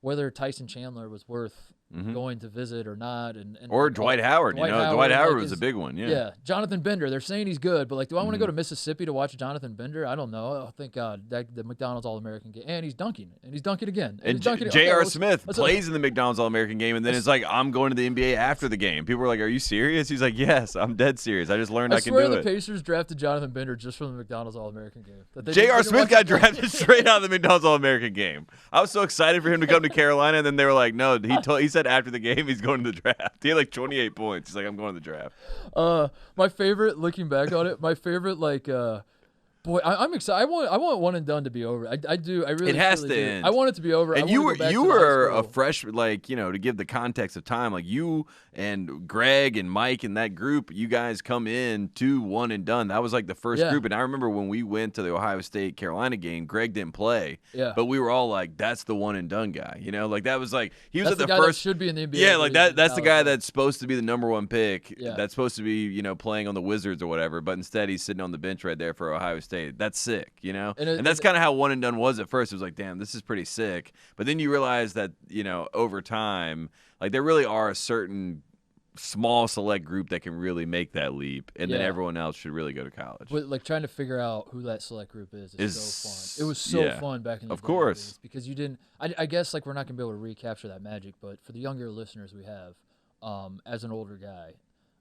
Speaker 1: whether Tyson Chandler was worth going to visit or not.
Speaker 2: Or Dwight Howard. Dwight Howard was a big one. Yeah.
Speaker 1: Jonathan Bender. They're saying he's good, but like, do I want to go to Mississippi to watch Jonathan Bender? I don't know. Oh, thank God. The McDonald's All-American game. And he's dunking. And he's dunking again.
Speaker 2: And J.R. Smith plays in the McDonald's All-American game, and then it's like, I'm going to the NBA after the game. People were like, are you serious? He's like, yes, I'm dead serious. I just learned I can do it.
Speaker 1: I swear the Pacers drafted Jonathan Bender just from the McDonald's All-American game.
Speaker 2: J.R. Smith got drafted straight out of the McDonald's All-American game. I was so excited for him to come to Carolina, and then they were like, no, he said after the game he's going to the draft. He had like 28 points. He's like, I'm going to the draft.
Speaker 1: My favorite, looking back on it, my favorite like Boy, I'm excited. I want one and done to be over. I do. I really.
Speaker 2: It has
Speaker 1: truly
Speaker 2: to
Speaker 1: do.
Speaker 2: end.
Speaker 1: I want it to be over.
Speaker 2: And
Speaker 1: I
Speaker 2: you
Speaker 1: wanna go back to
Speaker 2: were
Speaker 1: high
Speaker 2: a
Speaker 1: school.
Speaker 2: fresh, like, to give the context of time, like you and Greg and Mike and that group, you guys come in to one and done. That was like the first group. And I remember when we went to the Ohio State Carolina game, Greg didn't play.
Speaker 1: Yeah.
Speaker 2: But we were all like, that's the one and done guy. Like that was like he was
Speaker 1: That's
Speaker 2: at
Speaker 1: the
Speaker 2: the
Speaker 1: guy
Speaker 2: first.
Speaker 1: that should be in the NBA.
Speaker 2: Yeah, like that's the
Speaker 1: college
Speaker 2: guy
Speaker 1: league.
Speaker 2: that's supposed to be the number one pick.
Speaker 1: Yeah.
Speaker 2: That's supposed to be playing on the Wizards or whatever. But instead, he's sitting on the bench right there for Ohio State. That's sick. And that's kind of how one and done was at first. It was like, damn, this is pretty sick. But then you realize that over time, like there really are a certain small select group that can really make that leap, and then everyone else should really go to college.
Speaker 1: But like trying to figure out who that select group is so fun. It was so fun back in the day.
Speaker 2: Of course.
Speaker 1: Because you didn't. I guess like we're not gonna be able to recapture that magic, but for the younger listeners we have, as an older guy,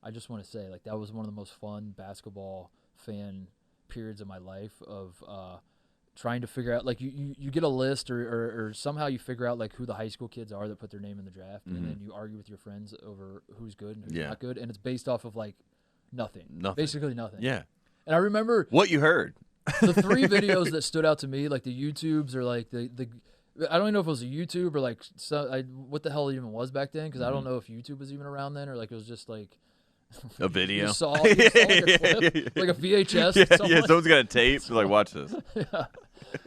Speaker 1: I just want to say like that was one of the most fun basketball fan periods of my life of trying to figure out like you get a list or somehow you figure out like who the high school kids are that put their name in the draft, and then you argue with your friends over who's good and who's not good, and it's based off of like nothing. Basically nothing.
Speaker 2: Yeah.
Speaker 1: And I remember
Speaker 2: what you heard.
Speaker 1: the three videos that stood out to me, like the YouTubes or like the I don't even know if it was a YouTube or like what the hell it even was back then, because I don't know if YouTube was even around then, or like it was just like
Speaker 2: a video.
Speaker 1: You saw like a clip, like a VHS.
Speaker 2: Yeah, someone's got a tape. So like, watch this.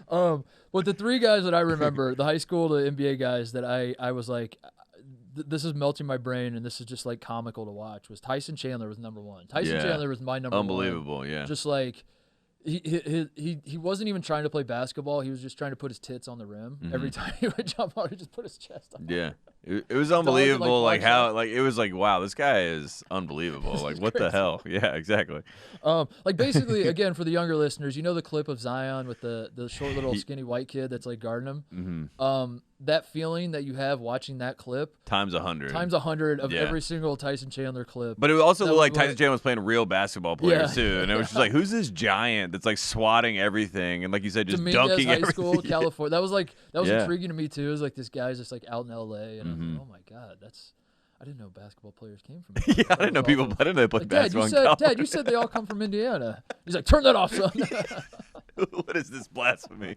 Speaker 1: But the three guys that I remember, the high school to NBA guys that I was like, this is melting my brain, and this is just like comical to watch, was Tyson Chandler was number one. Tyson Chandler was my number one.
Speaker 2: Unbelievable, yeah.
Speaker 1: Just like he wasn't even trying to play basketball. He was just trying to put his tits on the rim. Every time he would jump out, he just put his chest on.
Speaker 2: Yeah. It was unbelievable, like how, like it was like, wow, this guy is unbelievable. Like, what the hell? Yeah, exactly.
Speaker 1: Like basically, again, for the younger listeners, the clip of Zion with the short little skinny white kid that's like guarding him. That feeling that you have watching that clip
Speaker 2: times 100
Speaker 1: of every single Tyson Chandler clip.
Speaker 2: But it also looked like Tyson Chandler was playing real basketball players too, and it was just like, who's this giant that's like swatting everything, and like you said, just dunking
Speaker 1: high
Speaker 2: everything.
Speaker 1: School, California. That was intriguing to me too. It was like this guy's just like out in LA, and I was like, oh my god, I didn't know basketball players came from.
Speaker 2: Yeah, I didn't know they played basketball.
Speaker 1: Dad, you said they all come from Indiana. He's like, turn that off, son.
Speaker 2: What is this blasphemy?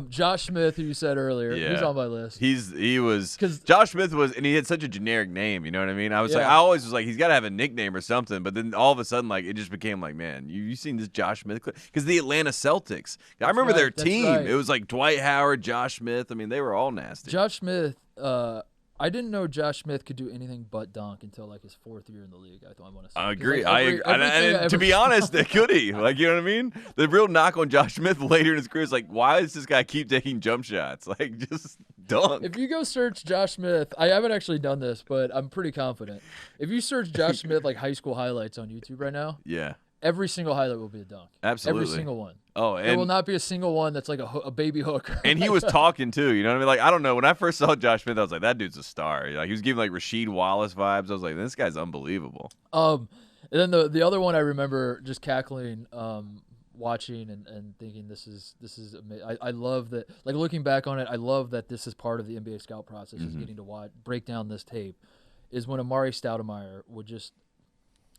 Speaker 1: Josh Smith, who you said earlier, he's on my list.
Speaker 2: He was Josh Smith was, and he had such a generic name. You know what I mean? I was like, I always was like, he's got to have a nickname or something. But then all of a sudden, like, it just became like, man, you seen this Josh Smith clip? Because the Atlanta Celtics, I remember their team.
Speaker 1: Right.
Speaker 2: It was like Dwight Howard, Josh Smith. I mean, they were all nasty.
Speaker 1: Josh Smith. I didn't know Josh Smith could do anything but dunk until like his fourth year in the league. I want to say.
Speaker 2: I agree.
Speaker 1: Like
Speaker 2: And to be honest, could he? Like, you know what I mean? The real knock on Josh Smith later in his career is like, why does this guy keep taking jump shots? Like, just dunk.
Speaker 1: If you go search Josh Smith, I haven't actually done this, but I'm pretty confident. If you search Josh Smith like high school highlights on YouTube right now, every single highlight will be a dunk.
Speaker 2: Absolutely.
Speaker 1: Every single one.
Speaker 2: Oh, and
Speaker 1: there will not be a single one that's like a baby hook.
Speaker 2: And he was talking too, you know what I mean? Like, I don't know. When I first saw Josh Smith, I was like, that dude's a star. Like, he was giving like Rasheed Wallace vibes. I was like, this guy's unbelievable.
Speaker 1: And then the other one I remember just cackling, watching and thinking this is amazing. I love that. Like, looking back on it, I love that this is part of the NBA scout process. Is getting to break down this tape. Is when Amari Stoudemire would just.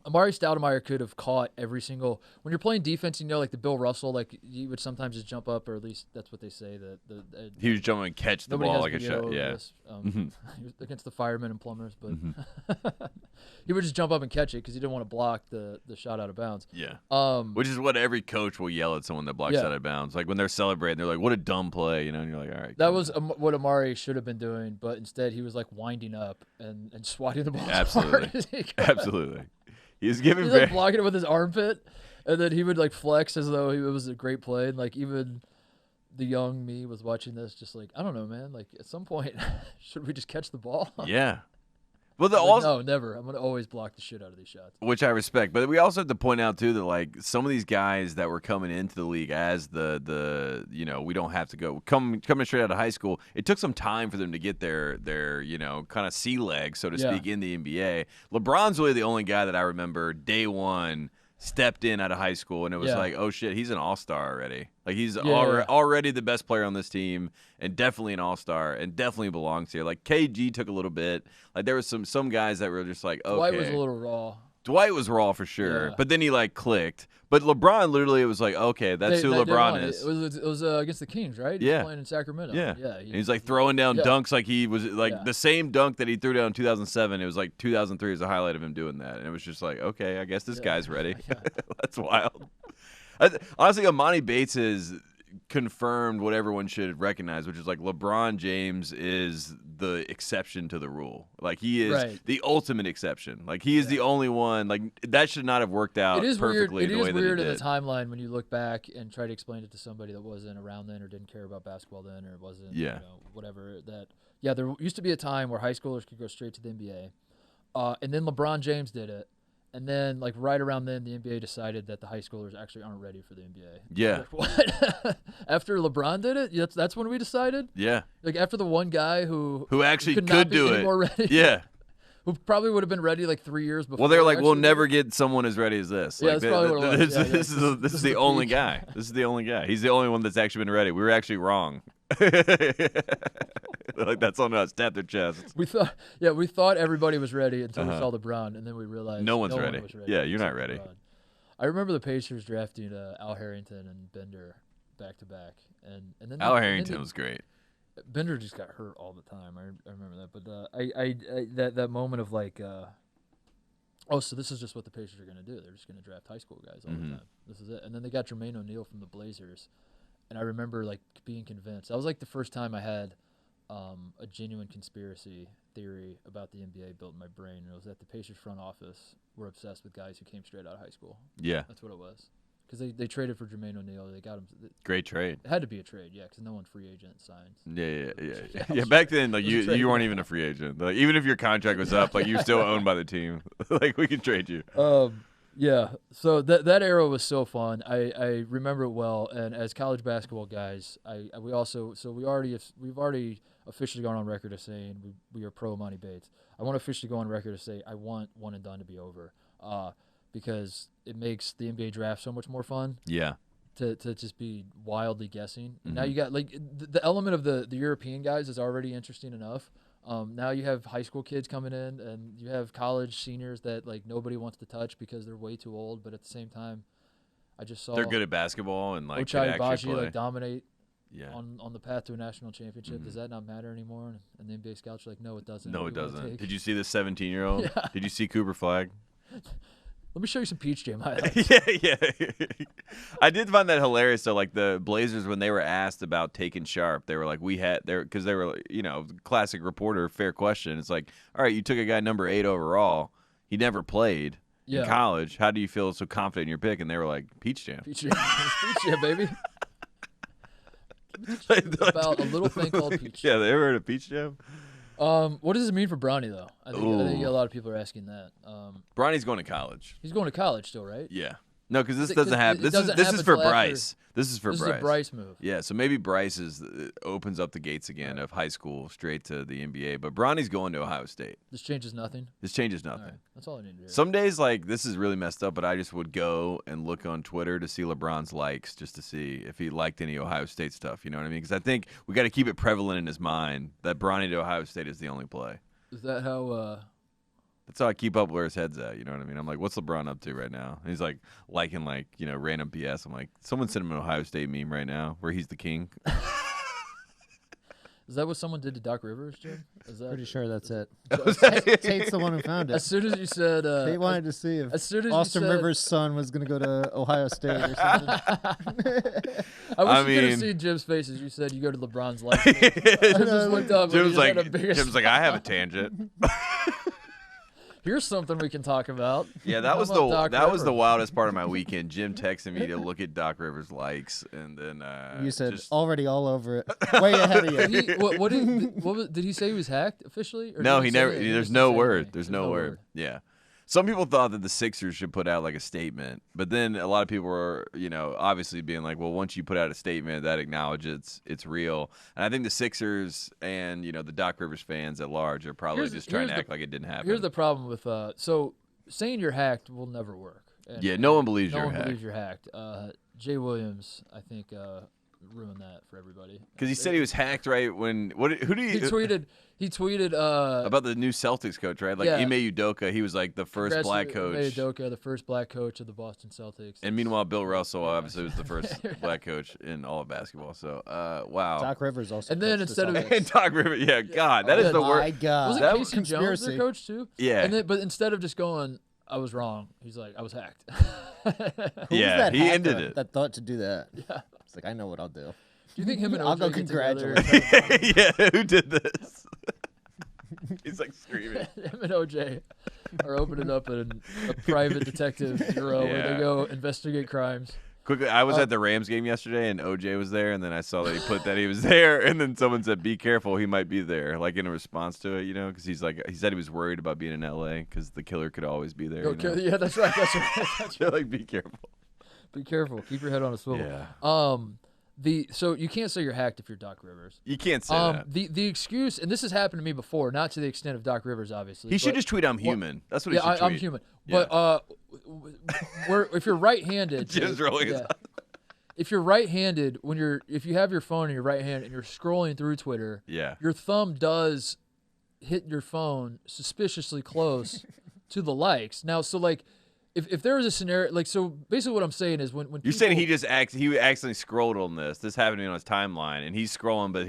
Speaker 1: Amari Stoudemire could have caught every single. When you're playing defense, like the Bill Russell, like he would sometimes just jump up, or at least that's what they say. That
Speaker 2: he was jumping and catch the ball like a shot. Yeah,
Speaker 1: he was against the firemen and plumbers, but he would just jump up and catch it because he didn't want to block the shot out of bounds.
Speaker 2: Yeah, which is what every coach will yell at someone that blocks out of bounds. Like when they're celebrating, they're like, "What a dumb play," and you're like, "All right."
Speaker 1: That was what Amari should have been doing, but instead he was like winding up and swatting the ball.
Speaker 2: Absolutely,
Speaker 1: as hard as he could.
Speaker 2: Absolutely. He's
Speaker 1: like blocking it with his armpit, and then he would like flex as though it was a great play. And like even the young me was watching this, just like, I don't know, man. Like at some point, should we just catch the ball?
Speaker 2: Yeah. Well,
Speaker 1: no, never. I'm gonna always block the shit out of these shots,
Speaker 2: which I respect. But we also have to point out too that like some of these guys that were coming into the league as the we don't have to go coming straight out of high school. It took some time for them to get their kind of sea legs, so to speak, in the NBA. LeBron's really the only guy that I remember day one stepped in out of high school, and it was like, oh shit, he's an all-star already. Like he's already the best player on this team, and definitely an all-star, and definitely belongs here. Like KG took a little bit. Like there was some guys that were just like, okay.
Speaker 1: Dwight was a little raw.
Speaker 2: Dwight was raw for sure,
Speaker 1: Yeah.
Speaker 2: but then he like clicked. But LeBron literally it was like, okay, that's who
Speaker 1: They did
Speaker 2: LeBron
Speaker 1: won.
Speaker 2: is.
Speaker 1: It was against the Kings, right? He
Speaker 2: Yeah.
Speaker 1: was playing in Sacramento.
Speaker 2: Yeah.
Speaker 1: Yeah.
Speaker 2: And he's like throwing down dunks like he was like
Speaker 1: Yeah.
Speaker 2: the same dunk that he threw down in 2007. It was like 2003 was a highlight of him doing that, and it was just like, okay, I guess this guy's ready.
Speaker 1: Yeah.
Speaker 2: That's wild. Honestly, Emoni Bates has confirmed what everyone should recognize, which is like LeBron James is the exception to the rule. Like he is the ultimate exception. Like he is the only one. Like that should not have worked out perfectly the way that it did.
Speaker 1: It is weird in the timeline when you look back and try to explain it to somebody that wasn't around then or didn't care about basketball then or wasn't whatever that. Yeah, there used to be a time where high schoolers could go straight to the NBA, and then LeBron James did it. And then, like, right around then, the NBA decided that the high schoolers actually aren't ready for the NBA.
Speaker 2: Yeah.
Speaker 1: Like, what? After LeBron did it? That's when we decided?
Speaker 2: Yeah.
Speaker 1: Like, after the one guy who
Speaker 2: actually
Speaker 1: could
Speaker 2: could
Speaker 1: not be
Speaker 2: do
Speaker 1: any
Speaker 2: it.
Speaker 1: more ready.
Speaker 2: Yeah.
Speaker 1: Who probably would have been ready, like, 3 years before.
Speaker 2: Well, they're like, we'll never get someone as ready as this.
Speaker 1: Yeah,
Speaker 2: like,
Speaker 1: that's probably what it was.
Speaker 2: This is the only guy. This is the only guy. He's the only one that's actually been ready. We were actually wrong. Like that's on us. Tap their chest.
Speaker 1: We thought everybody was ready until we saw LeBron, and then we realized
Speaker 2: no one's ready.
Speaker 1: One was ready.
Speaker 2: Yeah, you're not ready.
Speaker 1: LeBron. I remember the Pacers drafting Al Harrington and Bender back to back, and then
Speaker 2: Al Harrington was great.
Speaker 1: Bender just got hurt all the time. I remember that, but that moment of like, oh, so this is just what the Pacers are going to do. They're just going to draft high school guys all the time. This is it. And then they got Jermaine O'Neal from the Blazers, and I remember like being convinced. That was like the first time I had a genuine conspiracy theory about the NBA built in my brain, and it was that the Pacers front office were obsessed with guys who came straight out of high school.
Speaker 2: Yeah,
Speaker 1: that's what it was. Because they traded for Jermaine O'Neal, they got him.
Speaker 2: Great trade.
Speaker 1: It had to be a trade, yeah, because no one free agent signs.
Speaker 2: Yeah. Back then, like you weren't even a free agent. Like, even if your contract was up, like you're still owned by the team. Like we could trade you.
Speaker 1: Yeah. So that era was so fun. I remember it well. And as college basketball guys, we've already officially gone on record as saying we are pro Emoni Bates. I want to officially go on record to say I want one and done to be over, because it makes the NBA draft so much more fun.
Speaker 2: Yeah.
Speaker 1: To just be wildly guessing. And now you got like the element of the European guys is already interesting enough. Now you have high school kids coming in, and you have college seniors that like nobody wants to touch because they're way too old. But at the same time, I just saw
Speaker 2: they're good at basketball and like
Speaker 1: Ochai
Speaker 2: Baji
Speaker 1: like dominate
Speaker 2: Yeah.
Speaker 1: on the path to a national championship. Does that not matter anymore? And the NBA scouts are like, no, it doesn't.
Speaker 2: No,
Speaker 1: What
Speaker 2: it
Speaker 1: do you wanna
Speaker 2: doesn't.
Speaker 1: take?
Speaker 2: Did you see the 17-year-old?
Speaker 1: Yeah.
Speaker 2: Did you see Cooper Flag?
Speaker 1: Let me show you some Peach Jam highlights.
Speaker 2: Yeah. I did find that hilarious. So, like the Blazers, when they were asked about taking Sharp, they were like, because they were, classic reporter, fair question. It's like, all right, you took a guy number 8 overall. He never played in college. How do you feel so confident in your pick? And they were like, Peach Jam.
Speaker 1: Peach Jam. Peach Jam, baby. About a little thing called Peach Jam.
Speaker 2: Yeah, they ever heard of Peach Jam?
Speaker 1: What does it mean for Bronny, though? I think a lot of people are asking that.
Speaker 2: Bronny's going to college.
Speaker 1: He's going to college still, right?
Speaker 2: Yeah. No, because this doesn't happen. This is for Bryce. This is for Bryce.
Speaker 1: This is a Bryce move.
Speaker 2: Yeah, so maybe Bryce opens up the gates again of high school straight to the NBA. But Bronny's going to Ohio State.
Speaker 1: This changes nothing?
Speaker 2: This changes nothing.
Speaker 1: All right. That's all I need to hear.
Speaker 2: Some days, like, this is really messed up, but I just would go and look on Twitter to see LeBron's likes just to see if he liked any Ohio State stuff. You know what I mean? Because I think we got to keep it prevalent in his mind that Bronny to Ohio State is the only play.
Speaker 1: Is that how...
Speaker 2: That's how I keep up where his head's at. You know what I mean? I'm like, what's LeBron up to right now? And he's like liking random BS. I'm like, someone sent him an Ohio State meme right now where he's the king.
Speaker 1: Is that what someone did to Doc Rivers, Jim?
Speaker 3: Pretty sure that's it. Tate's the one who found it.
Speaker 1: As soon as you said...
Speaker 3: Tate wanted to see if Austin Rivers' son was going to go to Ohio State or something.
Speaker 1: I wish you could have seen Jim's face as you said you go to LeBron's life. I just looked up.
Speaker 2: Jim's like, I have a tangent.
Speaker 1: Here's something we can talk about.
Speaker 2: Yeah, that was the wildest part of my weekend. Jim texted me to look at Doc Rivers' likes, and then
Speaker 3: you said already all over it, way ahead of you.
Speaker 1: Did he say he was hacked officially? Or
Speaker 2: no, he never. There's no word. There's no word. Yeah. Some people thought that the Sixers should put out like a statement, but then a lot of people were, obviously being like, well, once you put out a statement, that acknowledges it's real. And I think the Sixers and, the Doc Rivers fans at large are probably just trying to act like it didn't happen.
Speaker 1: Here's the problem with, so saying you're hacked will never work.
Speaker 2: And no one believes you're hacked.
Speaker 1: No one believes you're hacked. Jay Williams, I think, ruin that for everybody.
Speaker 2: Because he said he was hacked right when who did
Speaker 1: he tweeted
Speaker 2: about the new Celtics coach, right? Like Ime Udoka, he was like the first black coach.
Speaker 1: Ime Udoka, the first black coach of the Boston Celtics.
Speaker 2: And meanwhile, Bill Russell obviously was the first black coach in all of basketball. So wow.
Speaker 3: Doc Rivers also.
Speaker 1: And then instead of
Speaker 2: Doc Rivers, yeah, God, that is the worst.
Speaker 3: My God,
Speaker 1: wasn't
Speaker 3: that
Speaker 1: Casey Jones their coach too?
Speaker 2: Yeah.
Speaker 1: And then, but instead of just going, I was wrong. He's like, I was hacked.
Speaker 2: Yeah, he ended it.
Speaker 3: That thought to do that. Yeah. It's like, I know what I'll do.
Speaker 1: Do you think him and
Speaker 3: I'll go
Speaker 1: OJ
Speaker 3: congratulate.
Speaker 2: Yeah, who did this? He's like screaming.
Speaker 1: Him and OJ are opening up a private detective bureau where they go investigate crimes.
Speaker 2: Quickly, I was at the Rams game yesterday, and OJ was there, and then I saw that he put that he was there, and then someone said, "Be careful, he might be there," like in a response to it, because he said he was worried about being in LA because the killer could always be there.
Speaker 1: Yeah, that's right. That's right.
Speaker 2: They're like, be careful.
Speaker 1: Be careful. Keep your head on a swivel.
Speaker 2: Yeah.
Speaker 1: So you can't say you're hacked if you're Doc Rivers.
Speaker 2: You can't say that.
Speaker 1: The excuse, and this has happened to me before, not to the extent of Doc Rivers, obviously.
Speaker 2: He should just tweet, "I'm human." That's what he should tweet.
Speaker 1: I'm human.
Speaker 2: Yeah.
Speaker 1: But if you're right-handed,
Speaker 2: Just rolling his eyes.
Speaker 1: If you're right-handed, if you have your phone in your right hand and you're scrolling through Twitter, your thumb does hit your phone suspiciously close to the likes. Now, so like, if there was a scenario, like, so basically what I'm saying is when
Speaker 2: you're saying he accidentally scrolled on this happening on his timeline, and he's scrolling, but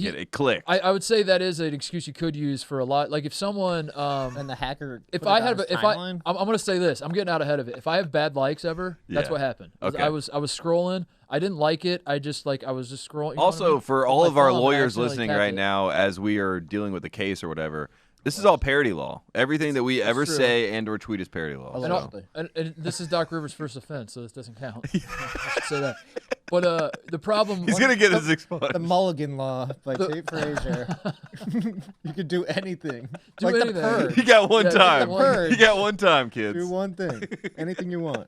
Speaker 2: it clicked.
Speaker 1: I would say that is an excuse you could use for a lot. Like if someone
Speaker 3: and the hacker.
Speaker 1: I'm gonna say this. I'm getting out ahead of it. If I have bad likes ever, that's what happened.
Speaker 2: Okay.
Speaker 1: I was scrolling. I didn't like it. I was just scrolling.
Speaker 2: Also, for all of our lawyers listening right now, as we are dealing with the case or whatever. This is all parody law. Everything that we ever say and or tweet is parody law.
Speaker 1: And this is Doc Rivers' first offense, so this doesn't count. I should say that. But the problem...
Speaker 2: He's going to get his expunged.
Speaker 3: The Mulligan Law by Tate Frazier. You could do anything.
Speaker 1: Do
Speaker 3: like
Speaker 1: anything.
Speaker 3: The Purge.
Speaker 2: You got one time.
Speaker 3: You
Speaker 2: got one time, kids.
Speaker 3: Do one thing. Anything you want.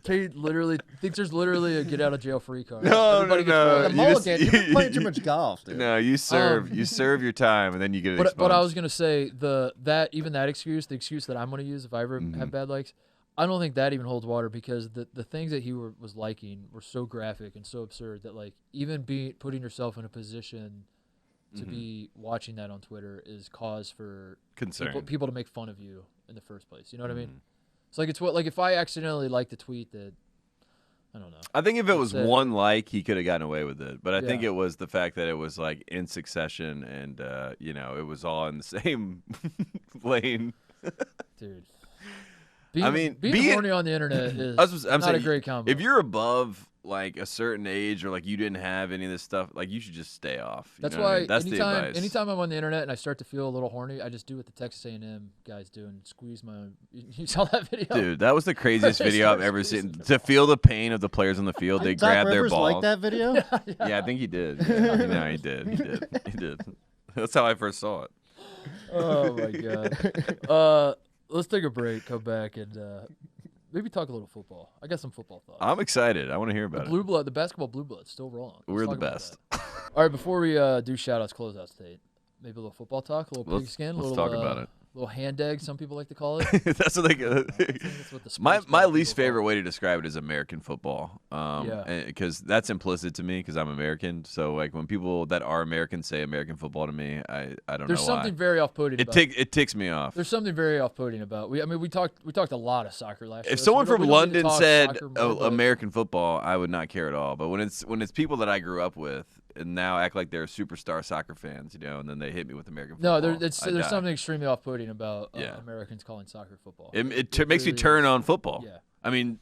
Speaker 1: Tate literally thinks there's literally a get out of jail free card.
Speaker 2: No.
Speaker 3: The Mulligan, you've been playing too much golf, dude.
Speaker 2: No, you serve your time, and then you get it expunged.
Speaker 1: But I was gonna say that excuse, the excuse that I'm gonna use if I ever have bad likes, I don't think that even holds water because the things that he was liking were so graphic and so absurd that like even putting yourself in a position to be watching that on Twitter is cause for
Speaker 2: concern.
Speaker 1: People to make fun of you in the first place. You know what I mean? It's like if I accidentally liked a tweet that I don't know.
Speaker 2: I think if it was one like, he could have gotten away with it. But I think it was the fact that it was like in succession and it was all in the same lane.
Speaker 1: Dude. Being horny on the internet is not a great combo.
Speaker 2: If you're above like a certain age or like you didn't have any of this stuff, like you should just stay off.
Speaker 1: That's why
Speaker 2: That's the advice.
Speaker 1: Anytime I'm on the internet and I start to feel a little horny, I just do what the Texas A&M guys do and squeeze my own. You saw that video?
Speaker 2: Dude, that was the craziest video I've ever seen. To feel the pain of the players on the field, they grab their balls.
Speaker 3: Like that video?
Speaker 2: Yeah, I think he did. No, he did. He did. That's how I first saw it.
Speaker 1: Oh my God. Let's take a break, come back, and maybe talk a little football. I got some football thoughts.
Speaker 2: I'm excited. I want to hear about
Speaker 1: it. The basketball blue blood's still rolling.
Speaker 2: We're the best.
Speaker 1: All right, before we do shout-outs, closeouts, Tate, maybe a little football talk, a little pigskin,
Speaker 2: let's talk about it.
Speaker 1: A little hand egg, some people like to call it.
Speaker 2: That's what my least favorite way to describe it is American football. Because that's implicit to me because I'm American. So like when people that are American say American football to me, I don't know why.
Speaker 1: There's something very off-putting about
Speaker 2: it. It ticks me off.
Speaker 1: There's something very off-putting about. We talked a lot of soccer last year.
Speaker 2: If someone from London said American football, I would not care at all. But when it's people that I grew up with and now act like they're superstar soccer fans, and then they hit me with American football.
Speaker 1: No, there's something extremely off-putting about Americans calling soccer football.
Speaker 2: It makes me turn on football.
Speaker 1: Yeah.
Speaker 2: I mean...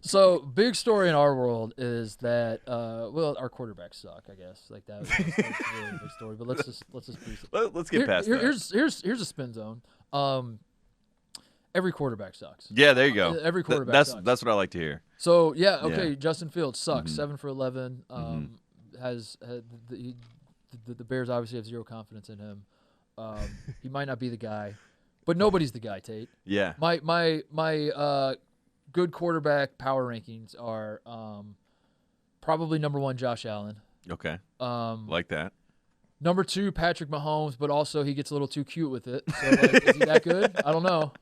Speaker 1: So big story in our world is that our quarterbacks suck. I guess like that was really a big story. But let's just
Speaker 2: let's get past that.
Speaker 1: Here's a spin zone. Every quarterback sucks.
Speaker 2: Yeah, there you go.
Speaker 1: Every quarterback sucks.
Speaker 2: That's what I like to hear.
Speaker 1: So Justin Fields sucks. 7 for 11. The Bears obviously have zero confidence in him. He might not be the guy, but nobody's the guy, Tate.
Speaker 2: Yeah.
Speaker 1: My good quarterback power rankings are probably number 1 Josh Allen.
Speaker 2: Okay. Like that.
Speaker 1: Number 2 Patrick Mahomes, but also he gets a little too cute with it. So is he that good? I don't know.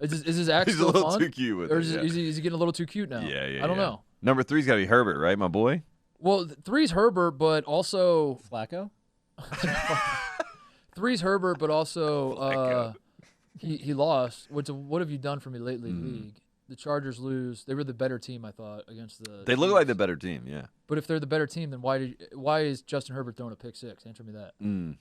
Speaker 1: Is his act
Speaker 2: He's a
Speaker 1: still
Speaker 2: little
Speaker 1: fun?
Speaker 2: too cute with
Speaker 1: Or
Speaker 2: it.
Speaker 1: is he getting a little too cute now?
Speaker 2: Yeah.
Speaker 1: I don't know.
Speaker 2: Number 3's got to be Herbert, right, my boy?
Speaker 1: Well, 3's Herbert, but also
Speaker 3: Flacco.
Speaker 1: 3's Herbert, but also he lost. What have you done for me lately, league? The Chargers lose. They were the better team, I thought, against the.
Speaker 2: They look like the better team, yeah.
Speaker 1: But if they're the better team, then why is Justin Herbert throwing a pick six? Answer me that.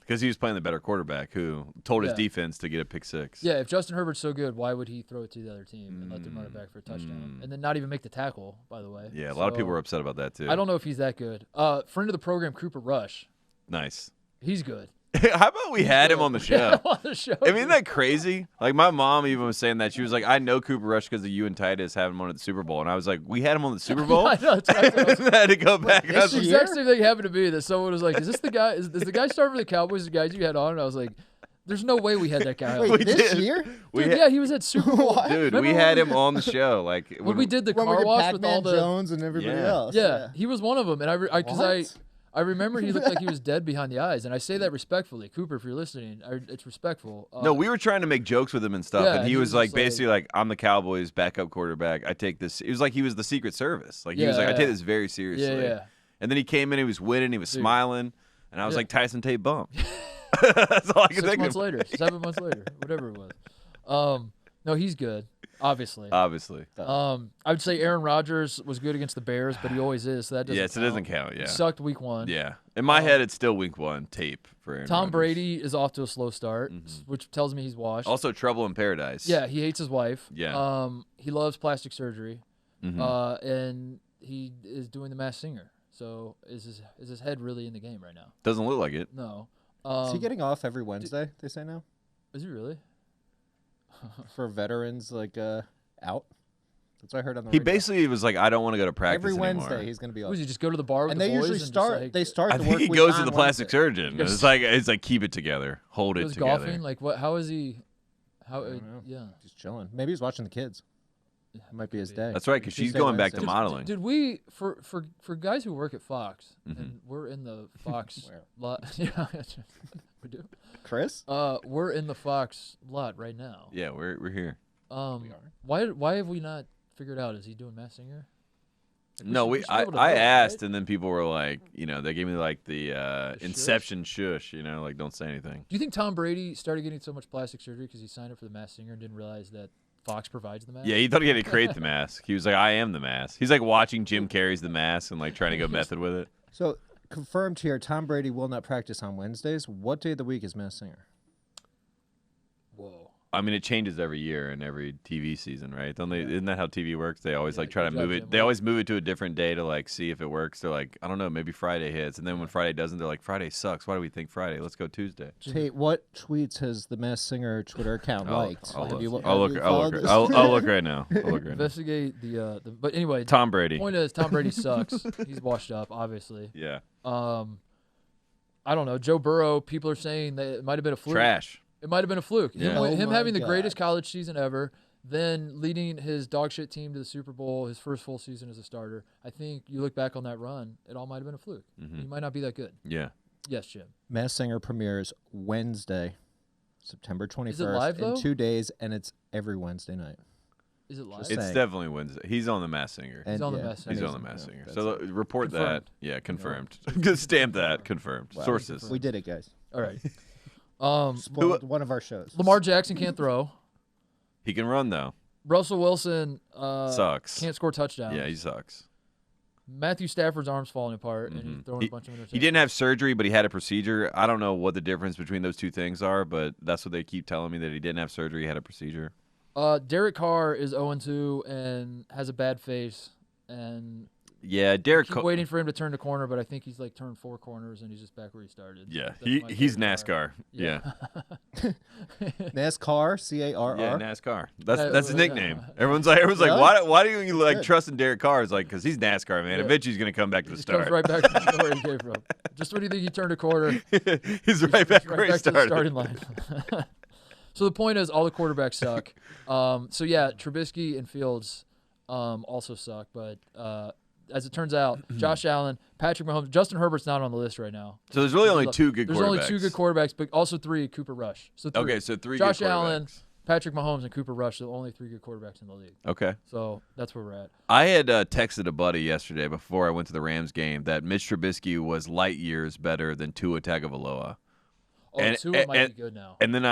Speaker 2: Because he was playing the better quarterback who told his defense to get a pick six.
Speaker 1: Yeah, if Justin Herbert's so good, why would he throw it to the other team and let them run it back for a touchdown? And then not even make the tackle, by the way.
Speaker 2: Yeah, a lot of people were upset about that, too.
Speaker 1: I don't know if he's that good. Friend of the program, Cooper Rush.
Speaker 2: Nice.
Speaker 1: He's good.
Speaker 2: How about we had him on the show?
Speaker 1: On the show.
Speaker 2: I mean, isn't that crazy? Like, my mom even was saying that. She was like, I know Cooper Rush because of you and Titus having him on at the Super Bowl. And I was like, we had him on the Super Bowl?
Speaker 1: I know.
Speaker 2: I had to go back.
Speaker 1: The exact same thing happened to me that someone was like, is this the guy? Is the guy starting for the Cowboys the guys you had on? And I was like, there's no way we had that guy on.
Speaker 3: Wait, this year?
Speaker 1: Dude, yeah, he was at Super Bowl.
Speaker 2: Dude, we had him on the show. Like
Speaker 1: when we did the car wash with all the
Speaker 3: Jones and everybody else.
Speaker 1: Yeah, he was one of them. And I remember he looked like he was dead behind the eyes, and I say that respectfully. Cooper, if you're listening, it's respectful.
Speaker 2: No, we were trying to make jokes with him and stuff, and he was like, basically like, I'm the Cowboys' backup quarterback. I take this. It was like he was the Secret Service. Like he was like, I take this very seriously.
Speaker 1: Yeah.
Speaker 2: And then he came in, he was winning, he was smiling, and I was like, Tyson Tate bump. That's all I could think of.
Speaker 1: 7 months later, whatever it was. No, he's good. Obviously.
Speaker 2: I
Speaker 1: would say Aaron Rodgers was good against the Bears, but he always is, so that doesn't count.
Speaker 2: It doesn't count, yeah.
Speaker 1: He sucked week 1.
Speaker 2: Yeah. In my head, it's still week 1 tape for Aaron
Speaker 1: Tom
Speaker 2: Rodgers.
Speaker 1: Brady is off to a slow start, which tells me he's washed.
Speaker 2: Also, trouble in paradise.
Speaker 1: Yeah, he hates his wife.
Speaker 2: Yeah.
Speaker 1: He loves plastic surgery, and he is doing the Masked Singer. So is his head really in the game right now?
Speaker 2: Doesn't look like it.
Speaker 1: No.
Speaker 3: Is he getting off every Wednesday, they say now?
Speaker 1: Is he really?
Speaker 3: For veterans, like, out? That's what I heard on the
Speaker 2: He
Speaker 3: radio.
Speaker 2: basically was like, I don't want to go to practice
Speaker 3: every
Speaker 2: anymore.
Speaker 3: Wednesday he's going to be off.
Speaker 1: Does he just go to the bar with
Speaker 3: and
Speaker 1: the
Speaker 3: they
Speaker 1: boys
Speaker 3: usually
Speaker 1: and
Speaker 3: start.
Speaker 1: Just
Speaker 3: They start.
Speaker 2: I
Speaker 3: the
Speaker 2: think
Speaker 3: work
Speaker 2: he
Speaker 3: week
Speaker 2: goes to
Speaker 3: on
Speaker 2: the plastic
Speaker 3: Wednesday.
Speaker 2: surgeon. It's like keep it together, hold it
Speaker 1: goes
Speaker 2: together.
Speaker 1: golfing. Like what? How is he? How?
Speaker 3: I don't know.
Speaker 1: Yeah.
Speaker 3: Just chilling. Maybe he's watching the kids. It might be his day.
Speaker 2: That's right, because she's
Speaker 3: Tuesday,
Speaker 2: going back to
Speaker 3: Wednesday.
Speaker 2: modeling.
Speaker 1: Did we for guys who work at Fox and we're in the Fox lot? Yeah, we do.
Speaker 3: Chris?
Speaker 1: We're in the Fox lot right now.
Speaker 2: Yeah, we're here.
Speaker 3: We are.
Speaker 1: Why have we not figured out? Is he doing Masked Singer?
Speaker 2: No, I asked, and then people were like, they gave me like the Inception shush, like don't say anything.
Speaker 1: Do you think Tom Brady started getting so much plastic surgery because he signed up for the Masked Singer and didn't realize that Fox provides the mask?
Speaker 2: Yeah, he thought he had to create the mask. He was like, I am the mask. He's like watching Jim Carrey's The Mask and like trying to go method with it.
Speaker 3: So, confirmed here, Tom Brady will not practice on Wednesdays. What day of the week is Masked Singer?
Speaker 1: Whoa.
Speaker 2: I mean, it changes every year and every TV season, right? Don't they? Isn't that how TV works? They always like try to move it. They always move it to a different day to like see if it works. They're like, I don't know, maybe Friday hits, and then when Friday doesn't, they're like, Friday sucks. Why do we think Friday? Let's go Tuesday.
Speaker 3: Tate, what tweets has the Masked Singer Twitter account liked?
Speaker 2: I'll
Speaker 3: Have you
Speaker 2: look
Speaker 3: followed
Speaker 2: I'll look right now.
Speaker 1: Investigate the. But anyway,
Speaker 2: Tom Brady.
Speaker 1: The point is, Tom Brady sucks. He's washed up, obviously.
Speaker 2: Yeah.
Speaker 1: I don't know. Joe Burrow. People are saying that it might have been a fluke.
Speaker 2: Trash.
Speaker 1: It might have been a fluke.
Speaker 2: Yeah.
Speaker 1: Him
Speaker 3: Oh
Speaker 1: having the
Speaker 3: my
Speaker 1: greatest
Speaker 3: God.
Speaker 1: college season ever, then leading his dog shit team to the Super Bowl, his first full season as a starter. I think you look back on that run, it all might have been a fluke. He might not be that good.
Speaker 2: Yeah.
Speaker 1: Yes, Jim.
Speaker 3: Masked Singer premieres Wednesday, September 21st.
Speaker 1: Is it live, though?
Speaker 3: In 2 days, and it's every Wednesday night.
Speaker 1: Is it live?
Speaker 3: Just
Speaker 2: It's
Speaker 3: saying.
Speaker 2: definitely Wednesday. He's on the Masked Singer.
Speaker 3: And,
Speaker 1: on the Masked Singer.
Speaker 2: He's on the
Speaker 3: amazing.
Speaker 2: Masked Singer.
Speaker 3: Yeah,
Speaker 2: So
Speaker 3: that's
Speaker 2: report
Speaker 1: Confirmed.
Speaker 2: that. Yeah, confirmed. Stamp that. Confirmed.
Speaker 3: Wow.
Speaker 2: Sources.
Speaker 3: We did it, guys.
Speaker 1: All right.
Speaker 3: Spoiled one of our shows.
Speaker 1: Lamar Jackson can't throw.
Speaker 2: He can run though.
Speaker 1: Russell Wilson
Speaker 2: Sucks.
Speaker 1: can't score touchdowns.
Speaker 2: Yeah, he sucks.
Speaker 1: Matthew Stafford's arm's falling apart, and he's throwing a bunch of interceptions.
Speaker 2: He didn't have surgery, but he had a procedure. I don't know what the difference between those two things are, but that's what they keep telling me, that he didn't have surgery, he had a procedure.
Speaker 1: Derek Carr is 0-2 and has a bad face, and
Speaker 2: Yeah, Derek
Speaker 1: keep
Speaker 2: Carr.
Speaker 1: waiting for him to turn the corner, but I think he's like turned 4 corners and he's just back where he started.
Speaker 2: Yeah,
Speaker 1: That's my
Speaker 2: he's
Speaker 1: Derek Carr.
Speaker 2: NASCAR. Yeah.
Speaker 3: NASCAR, C-A-R-R.
Speaker 2: Yeah, NASCAR. That's his
Speaker 1: yeah.
Speaker 2: nickname. Everyone's like,
Speaker 3: Really?
Speaker 2: why do you like trust in Derek Carr? It's like, because he's NASCAR, man.
Speaker 1: Yeah.
Speaker 2: Eventually he's gonna come back to the
Speaker 1: He comes
Speaker 2: start.
Speaker 1: right back to where he came from. Just when you think he turned a corner,
Speaker 2: he's right back
Speaker 1: right
Speaker 2: where he
Speaker 1: back to the
Speaker 2: started.
Speaker 1: starting line. So the point is, all the quarterbacks suck. So yeah, Trubisky and Fields also suck. But as it turns out, Josh Allen, Patrick Mahomes, Justin Herbert's not on the list right now.
Speaker 2: So there's really only 2 good quarterbacks.
Speaker 1: There's only 2 good quarterbacks, but also 3 Cooper Rush. So 3.
Speaker 2: Okay, so 3
Speaker 1: Josh
Speaker 2: good
Speaker 1: Allen,
Speaker 2: quarterbacks.
Speaker 1: Patrick Mahomes and Cooper Rush are the only 3 good quarterbacks in the league.
Speaker 2: Okay.
Speaker 1: So that's where we're at.
Speaker 2: I had texted a buddy yesterday before I went to the Rams game that Mitch Trubisky was light years better than Tua Tagovailoa.
Speaker 1: Oh, Tua might be good now.
Speaker 2: And then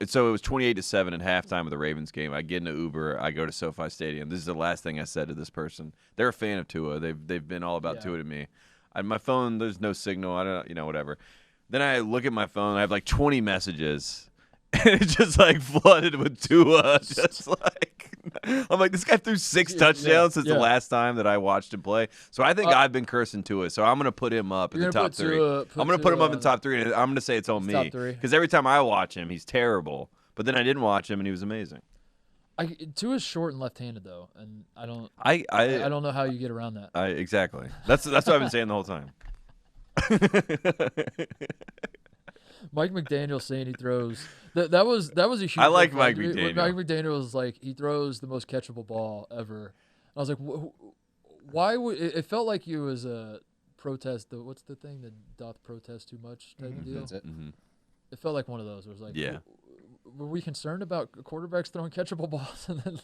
Speaker 2: so it was 28-7 at halftime of the Ravens game. I get in an Uber. I go to SoFi Stadium. This is the last thing I said to this person. They're a fan of Tua. They've been all about Tua to me. My phone, there's no signal. I don't, whatever. Then I look at my phone. I have like 20 messages, and it's just like flooded with Tua. Just like I'm like, this guy threw 6 touchdowns since the last time that I watched him play. So I think I've been cursing Tua. So I'm gonna put him up in the top 3. I'm gonna put him up in the top 3, and I'm gonna say it's on me because every time I watch him, he's terrible. But then I didn't watch him, and he was amazing.
Speaker 1: Tua's short and left-handed though, and I don't know how you get around that.
Speaker 2: Exactly. That's what I've been saying the whole time.
Speaker 1: Mike McDaniel saying he throws that was a huge.
Speaker 2: I like Mike McDaniel.
Speaker 1: Mike McDaniel was like he throws the most catchable ball ever. I was like, why would it felt like he was a protest? What's the thing that doth protest too much type of deal?
Speaker 3: That's it.
Speaker 2: Mm-hmm.
Speaker 1: It felt like one of those. It was like, were we concerned about quarterbacks throwing catchable balls? And then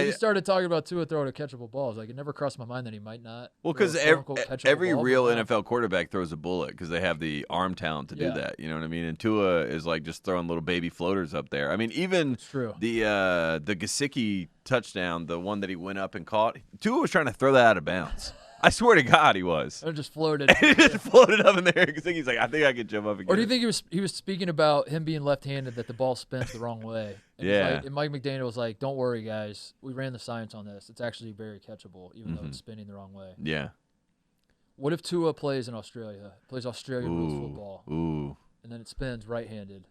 Speaker 1: he started talking about Tua throwing a catchable ball. I was like, it never crossed my mind that he might not.
Speaker 2: Well, because every real NFL quarterback throws a bullet because they have the arm talent to do that. You know what I mean? And Tua is like just throwing little baby floaters up there. I mean, even the Gesicki touchdown, the one that he went up and caught, Tua was trying to throw that out of bounds. I swear to God, he was.
Speaker 1: It just floated.
Speaker 2: It just floated up in there. He's like, I think I could jump up again.
Speaker 1: Or do you think he was speaking about him being left-handed, that the ball spins the wrong way? And and Mike McDaniel was like, don't worry, guys. We ran the science on this. It's actually very catchable, even though it's spinning the wrong way.
Speaker 2: Yeah.
Speaker 1: What if Tua plays in Australia, Australian rules football,
Speaker 2: and
Speaker 1: then it spins right-handed?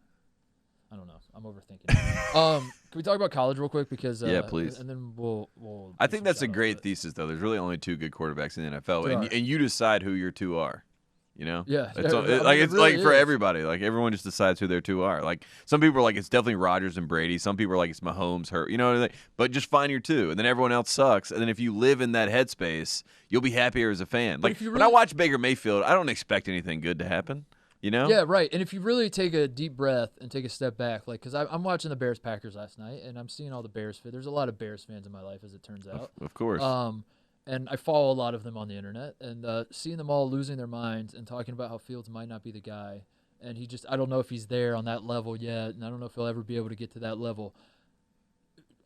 Speaker 1: I don't know. I'm overthinking it. Can we talk about college real quick? Because
Speaker 2: please.
Speaker 1: And then we'll
Speaker 2: I think that's a great thesis, though. There's really only 2 good quarterbacks in the NFL, and you decide who your 2 are. You know?
Speaker 1: Yeah.
Speaker 2: It's really for everybody. Like everyone just decides who their 2 are. Like some people are like it's definitely Rodgers and Brady. Some people are like it's Mahomes, Hurt. You know, but just find your 2, and then everyone else sucks. And then if you live in that headspace, you'll be happier as a fan. Like when I watch Baker Mayfield, I don't expect anything good to happen. You know?
Speaker 1: Yeah, right. And if you really take a deep breath and take a step back, like, because I'm watching the Bears-Packers last night, and I'm seeing all the Bears. There's a lot of Bears fans in my life, as it turns out.
Speaker 2: Of course.
Speaker 1: And I follow a lot of them on the internet, and seeing them all losing their minds and talking about how Fields might not be the guy, and I don't know if he's there on that level yet, and I don't know if he'll ever be able to get to that level.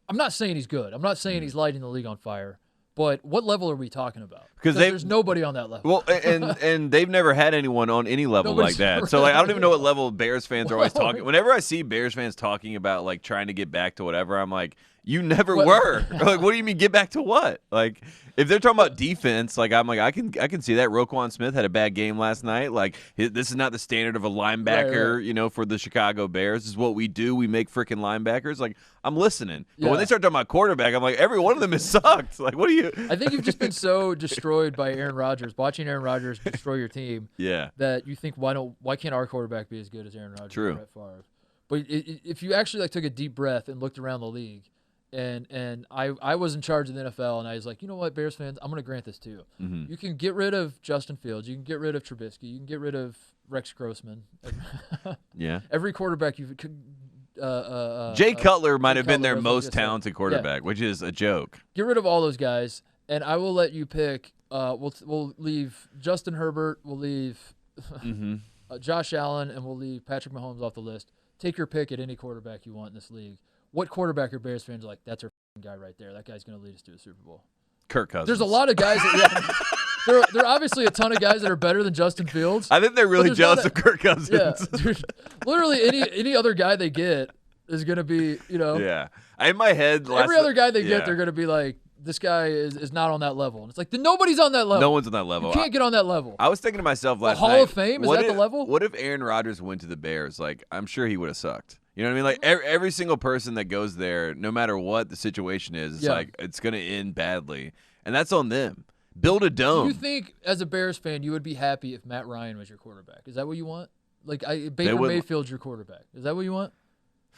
Speaker 1: I'm not saying he's good. I'm not saying he's lighting the league on fire. But what level are we talking about? Because there's nobody on that level.
Speaker 2: Well, and they've never had anyone on any level like that. So like I don't even know what level Bears fans are always talking. Whenever I see Bears fans talking about like trying to get back to whatever, I'm like, you never were. Like, what do you mean get back to what? Like, if they're talking about defense, like I'm like I can see that Roquan Smith had a bad game last night. Like this is not the standard of a linebacker, you know, for the Chicago Bears. This is what we do. We make freaking linebackers. Like I'm listening. But when they start talking about quarterback, I'm like every one of them has sucked. Like what do you?
Speaker 1: I think you've just been so destroyed by Aaron Rodgers, watching Aaron Rodgers destroy your team. That you think why can't our quarterback be as good as Aaron Rodgers?
Speaker 2: True.
Speaker 1: Brett Favre? But if you actually like took a deep breath and looked around the league. And I was in charge of the NFL, and I was like, you know what, Bears fans, I'm going to grant this to you.
Speaker 2: Mm-hmm.
Speaker 1: You can get rid of Justin Fields. You can get rid of Trubisky. You can get rid of Rex Grossman. Every quarterback you could.
Speaker 2: Jay Cutler might have been their most talented quarterback, which is a joke.
Speaker 1: Get rid of all those guys, and I will let you pick. We'll leave Justin Herbert. We'll leave Josh Allen, and we'll leave Patrick Mahomes off the list. Take your pick at any quarterback you want in this league. What quarterback are Bears fans like? That's our guy right there. That guy's going to lead us to a Super Bowl.
Speaker 2: Kirk Cousins.
Speaker 1: There's a lot of guys that there are obviously a ton of guys that are better than Justin Fields.
Speaker 2: I think they're really jealous of Kirk Cousins.
Speaker 1: Yeah, literally any other guy they get is going to be, you know.
Speaker 2: Yeah. In my head,
Speaker 1: every other guy they get, they're going to be like, this guy is not on that level. And it's like, nobody's on that level.
Speaker 2: No one's on that level.
Speaker 1: You can't get on that level.
Speaker 2: I was thinking to myself last
Speaker 1: night.
Speaker 2: Hall
Speaker 1: of Fame? Is that the level?
Speaker 2: What if Aaron Rodgers went to the Bears? Like, I'm sure he would have sucked. You know what I mean? Like every single person that goes there, no matter what the situation is, it's like it's going to end badly, and that's on them. Build a dome.
Speaker 1: Do you think, as a Bears fan, you would be happy if Matt Ryan was your quarterback? Is that what you want? Like Baker Mayfield's your quarterback. Is that what you want?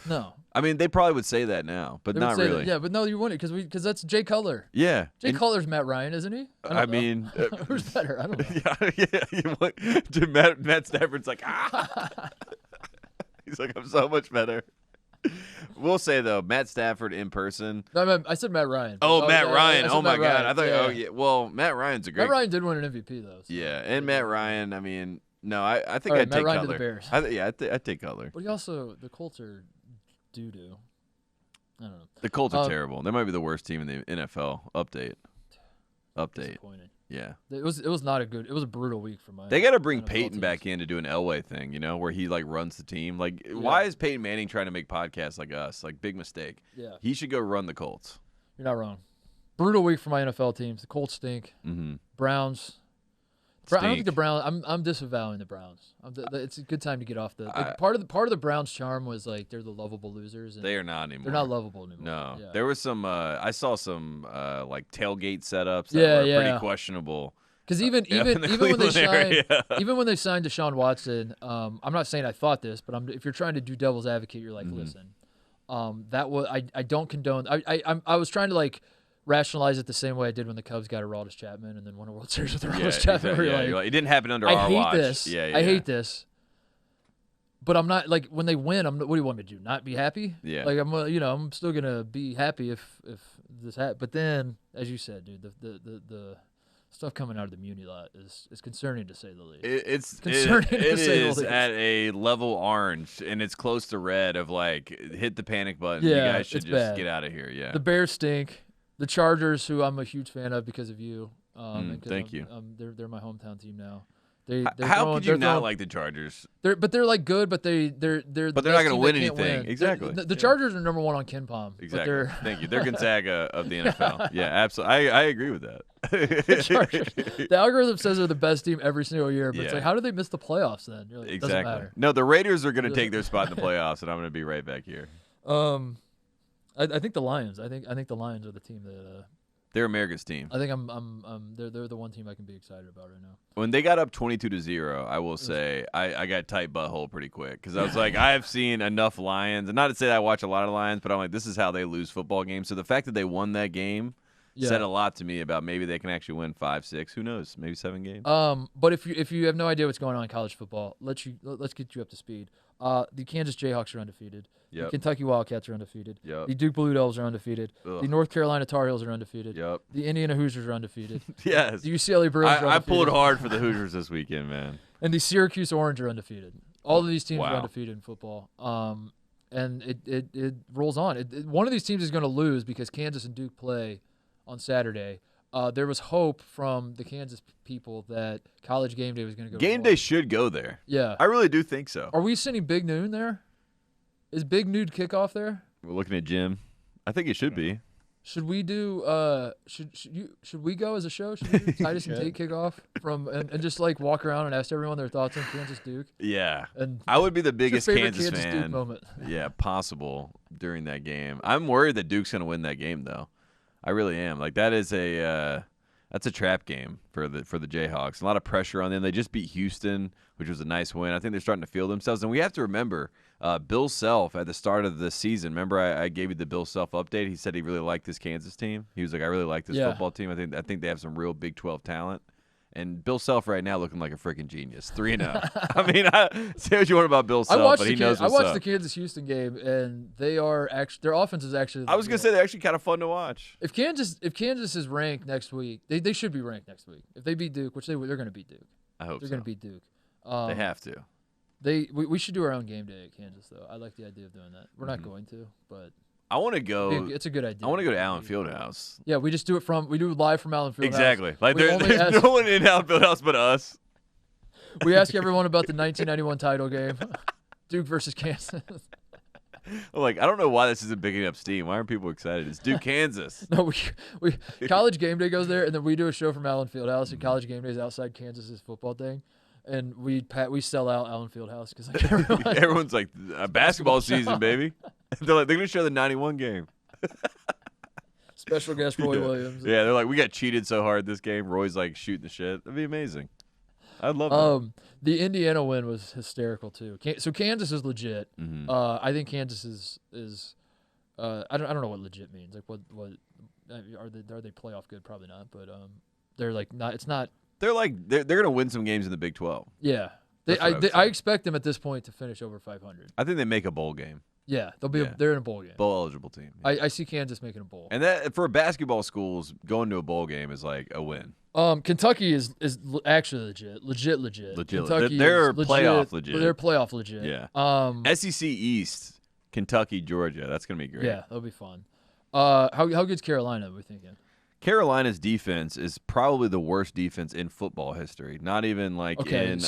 Speaker 1: No.
Speaker 2: I mean, they probably would say that now, but not really.
Speaker 1: Yeah, but no, you wouldn't because that's Jay Cutler.
Speaker 2: Yeah.
Speaker 1: Jay Cutler's Matt Ryan, isn't he?
Speaker 2: I mean,
Speaker 1: who's better? I don't know.
Speaker 2: Yeah. Matt Stafford's like, ah. He's like, I'm so much better. We'll say though, Matt Stafford in person.
Speaker 1: No, I said Matt Ryan.
Speaker 2: Oh, Matt Ryan. Oh my God.
Speaker 1: Ryan.
Speaker 2: I thought. Yeah. Oh yeah. Well, Matt Ryan's a great.
Speaker 1: Matt Ryan did win an MVP though. So.
Speaker 2: Yeah, and Matt Ryan. I mean, no, I think I'd
Speaker 1: Matt
Speaker 2: take
Speaker 1: Ryan
Speaker 2: Cutler.
Speaker 1: to the Bears.
Speaker 2: I'd take Cutler.
Speaker 1: But the Colts are doo-doo. I don't know.
Speaker 2: The Colts are terrible. They might be the worst team in the NFL. Update.
Speaker 1: Disappointing.
Speaker 2: Yeah.
Speaker 1: It was not a good. It was a brutal week for my.
Speaker 2: They got to bring
Speaker 1: NFL
Speaker 2: Peyton
Speaker 1: teams.
Speaker 2: back in to do an Elway thing, where he like runs the team. Like, why is Peyton Manning trying to make podcasts like us? Like, big mistake.
Speaker 1: Yeah.
Speaker 2: He should go run the Colts.
Speaker 1: You're not wrong. Brutal week for my NFL teams. The Colts stink.
Speaker 2: Mm-hmm.
Speaker 1: Browns. I don't think the Browns. I'm disavowing the Browns. It's a good time to get off the. Part of the Browns' charm was like they're the lovable losers. And
Speaker 2: they are not anymore.
Speaker 1: They're not lovable anymore.
Speaker 2: No,
Speaker 1: yeah.
Speaker 2: There was some. I saw some like tailgate setups that were pretty questionable.
Speaker 1: Because even when they signed Deshaun Watson, I'm not saying I thought this, but if you're trying to do devil's advocate, you're like, listen, that was I don't condone. I was trying to like rationalize it the same way I did when the Cubs got Aroldis Chapman and then won a World Series with Aroldis Chapman.
Speaker 2: Exactly. Like, it didn't happen under our watch.
Speaker 1: I hate this.
Speaker 2: Yeah.
Speaker 1: I hate this. But I'm not like when they win. What do you want me to do? Not be happy?
Speaker 2: Yeah.
Speaker 1: Like I'm still gonna be happy if this happens. But then, as you said, dude, the stuff coming out of the Muni lot is concerning to say the least.
Speaker 2: It's
Speaker 1: concerning
Speaker 2: it
Speaker 1: to say the
Speaker 2: is
Speaker 1: least.
Speaker 2: at a level orange, and it's close to red of like hit the panic button.
Speaker 1: Yeah,
Speaker 2: you guys should
Speaker 1: it's
Speaker 2: just
Speaker 1: bad.
Speaker 2: get out of here. Yeah.
Speaker 1: The Bears stink. The Chargers, who I'm a huge fan of because of you.
Speaker 2: Thank you.
Speaker 1: They're my hometown team now.
Speaker 2: How could you not like the Chargers?
Speaker 1: They're like good, but they're
Speaker 2: not going to win anything. Exactly.
Speaker 1: The Chargers are number one on Ken Palm.
Speaker 2: Exactly. Thank you. They're Gonzaga of the NFL. Yeah, absolutely. I agree with that.
Speaker 1: The Chargers. The algorithm says they're the best team every single year, but it's
Speaker 2: Yeah.
Speaker 1: like, how did they miss the playoffs then? You're like, it doesn't
Speaker 2: Exactly.
Speaker 1: matter.
Speaker 2: No, the Raiders are going to take their spot in the playoffs, and I'm going to be right back here.
Speaker 1: I think the Lions. I think the Lions are the team that.
Speaker 2: They're America's team.
Speaker 1: I think they're the one team I can be excited about right now.
Speaker 2: When they got up 22-0, I will say I got tight butthole pretty quick because I was like, I have seen enough Lions, and not to say that I watch a lot of Lions, but I'm like, this is how they lose football games. So the fact that they won that game said a lot to me about maybe they can actually win 5, 6, who knows, maybe 7 games.
Speaker 1: But if you have no idea what's going on in college football, let's get you up to speed. The Kansas Jayhawks are undefeated.
Speaker 2: Yep.
Speaker 1: The Kentucky Wildcats are undefeated.
Speaker 2: Yep.
Speaker 1: The Duke Blue Devils are undefeated.
Speaker 2: Ugh.
Speaker 1: The North Carolina Tar Heels are undefeated.
Speaker 2: Yep.
Speaker 1: The Indiana Hoosiers are undefeated.
Speaker 2: Yes.
Speaker 1: The UCLA Bruins are undefeated.
Speaker 2: I pulled hard for the Hoosiers this weekend, man.
Speaker 1: And the Syracuse Orange are undefeated. All of these teams are
Speaker 2: Wow.
Speaker 1: undefeated in football. And it rolls on. One of these teams is going to lose because Kansas and Duke play on Saturday. There was hope from the Kansas people that College Game Day was going to go.
Speaker 2: Game Day should go there.
Speaker 1: Yeah.
Speaker 2: I really do think so.
Speaker 1: Are we sending Big Noon there? Is Big Noon kickoff there?
Speaker 2: We're looking at Jim. I think it should be.
Speaker 1: Should we do? Should we go as a show? Should we do Titus and Tate kickoff and just like walk around and ask everyone their thoughts on Kansas Duke?
Speaker 2: Yeah.
Speaker 1: And
Speaker 2: I would be the biggest
Speaker 1: what's your favorite
Speaker 2: Kansas
Speaker 1: Duke
Speaker 2: fan.
Speaker 1: moment?
Speaker 2: Yeah, possible during that game. I'm worried that Duke's going to win that game though. I really am. Like that is that's a trap game for the Jayhawks. A lot of pressure on them. They just beat Houston, which was a nice win. I think they're starting to feel themselves. And we have to remember, Bill Self at the start of the season. Remember, I gave you the Bill Self update. He said he really liked this Kansas team. He was like, I really like this football team. I think they have some real Big 12 talent. And Bill Self right now looking like a freaking genius. 3-0. I mean, say what you want about Bill Self, but he knows what's
Speaker 1: I watched
Speaker 2: up.
Speaker 1: the Kansas-Houston game, and they are actually their offense is actually.
Speaker 2: I was gonna say they're actually kind of fun to watch.
Speaker 1: If Kansas is ranked next week, they should be ranked next week. If they beat Duke, which they're going to beat Duke.
Speaker 2: I hope
Speaker 1: they're
Speaker 2: so.
Speaker 1: going to beat Duke.
Speaker 2: They have to.
Speaker 1: We should do our own game day at Kansas though. I like the idea of doing that. We're not going to, but
Speaker 2: I want to go.
Speaker 1: it's a good idea.
Speaker 2: I want to go to Allen Fieldhouse.
Speaker 1: Yeah, we just do it live from Allen Fieldhouse.
Speaker 2: Exactly. Like
Speaker 1: We only
Speaker 2: there's
Speaker 1: ask-
Speaker 2: no one in Allen Fieldhouse but us.
Speaker 1: We ask everyone about the 1991 title game, Duke versus Kansas.
Speaker 2: I'm like, I don't know why this isn't picking up steam. Why aren't people excited? It's Duke, Kansas.
Speaker 1: No, we College Game Day goes there, and then we do a show from Allen Fieldhouse, and College Game Day is outside Kansas's football thing, and we sell out Allen Fieldhouse because like
Speaker 2: Everyone's like, basketball season, baby. They're gonna show the '91 game.
Speaker 1: special guest Roy Williams.
Speaker 2: Yeah, they're like, we got cheated so hard this game. Roy's like shooting the shit. That'd be amazing. I'd love that.
Speaker 1: The Indiana win was hysterical too. So Kansas is legit.
Speaker 2: Mm-hmm.
Speaker 1: I think Kansas is. I don't know what legit means. Like what are they playoff good? Probably not. But they're like not. It's not.
Speaker 2: They're gonna win some games in the Big 12.
Speaker 1: Yeah.
Speaker 2: That's what I would say.
Speaker 1: I expect them at this point to finish over 500.
Speaker 2: I think they make a bowl game.
Speaker 1: Yeah, they're in a bowl game.
Speaker 2: Bowl eligible team.
Speaker 1: Yeah. I see Kansas making a bowl.
Speaker 2: And that for basketball schools, going to a bowl game is like a win.
Speaker 1: Kentucky is actually legit. Kentucky
Speaker 2: they're playoff legit.
Speaker 1: They're playoff legit.
Speaker 2: Yeah. SEC East, Kentucky, Georgia. That's gonna be great.
Speaker 1: Yeah, that'll be fun. How good's Carolina? We're thinking.
Speaker 2: Carolina's defense is probably the worst defense in football history. Not even like in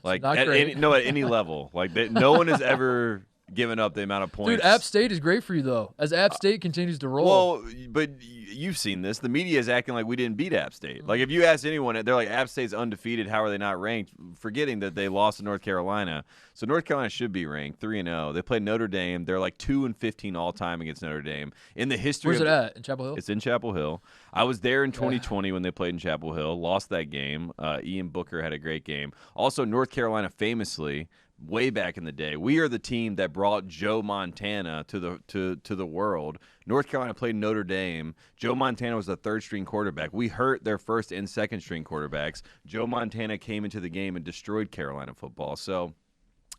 Speaker 2: like at any level. Like no one has ever given up the amount of points.
Speaker 1: Dude, App State is great for you though. As App State continues to roll.
Speaker 2: Well, but you've seen this. The media is acting like we didn't beat App State. Like if you ask anyone, they're like App State's undefeated. How are they not ranked? Forgetting that they lost to North Carolina. So North Carolina should be ranked 3-0. They played Notre Dame. They're like 2-15 all time against Notre Dame. In the history,
Speaker 1: where's it at? In Chapel Hill?
Speaker 2: It's in Chapel Hill. I was there in 2020 when they played in Chapel Hill. Lost that game. Ian Booker had a great game. Also, North Carolina famously, way back in the day, we are the team that brought Joe Montana to the world. North Carolina played Notre Dame. Joe Montana was the third-string quarterback. We hurt their first and second-string quarterbacks. Joe Montana came into the game and destroyed Carolina football. So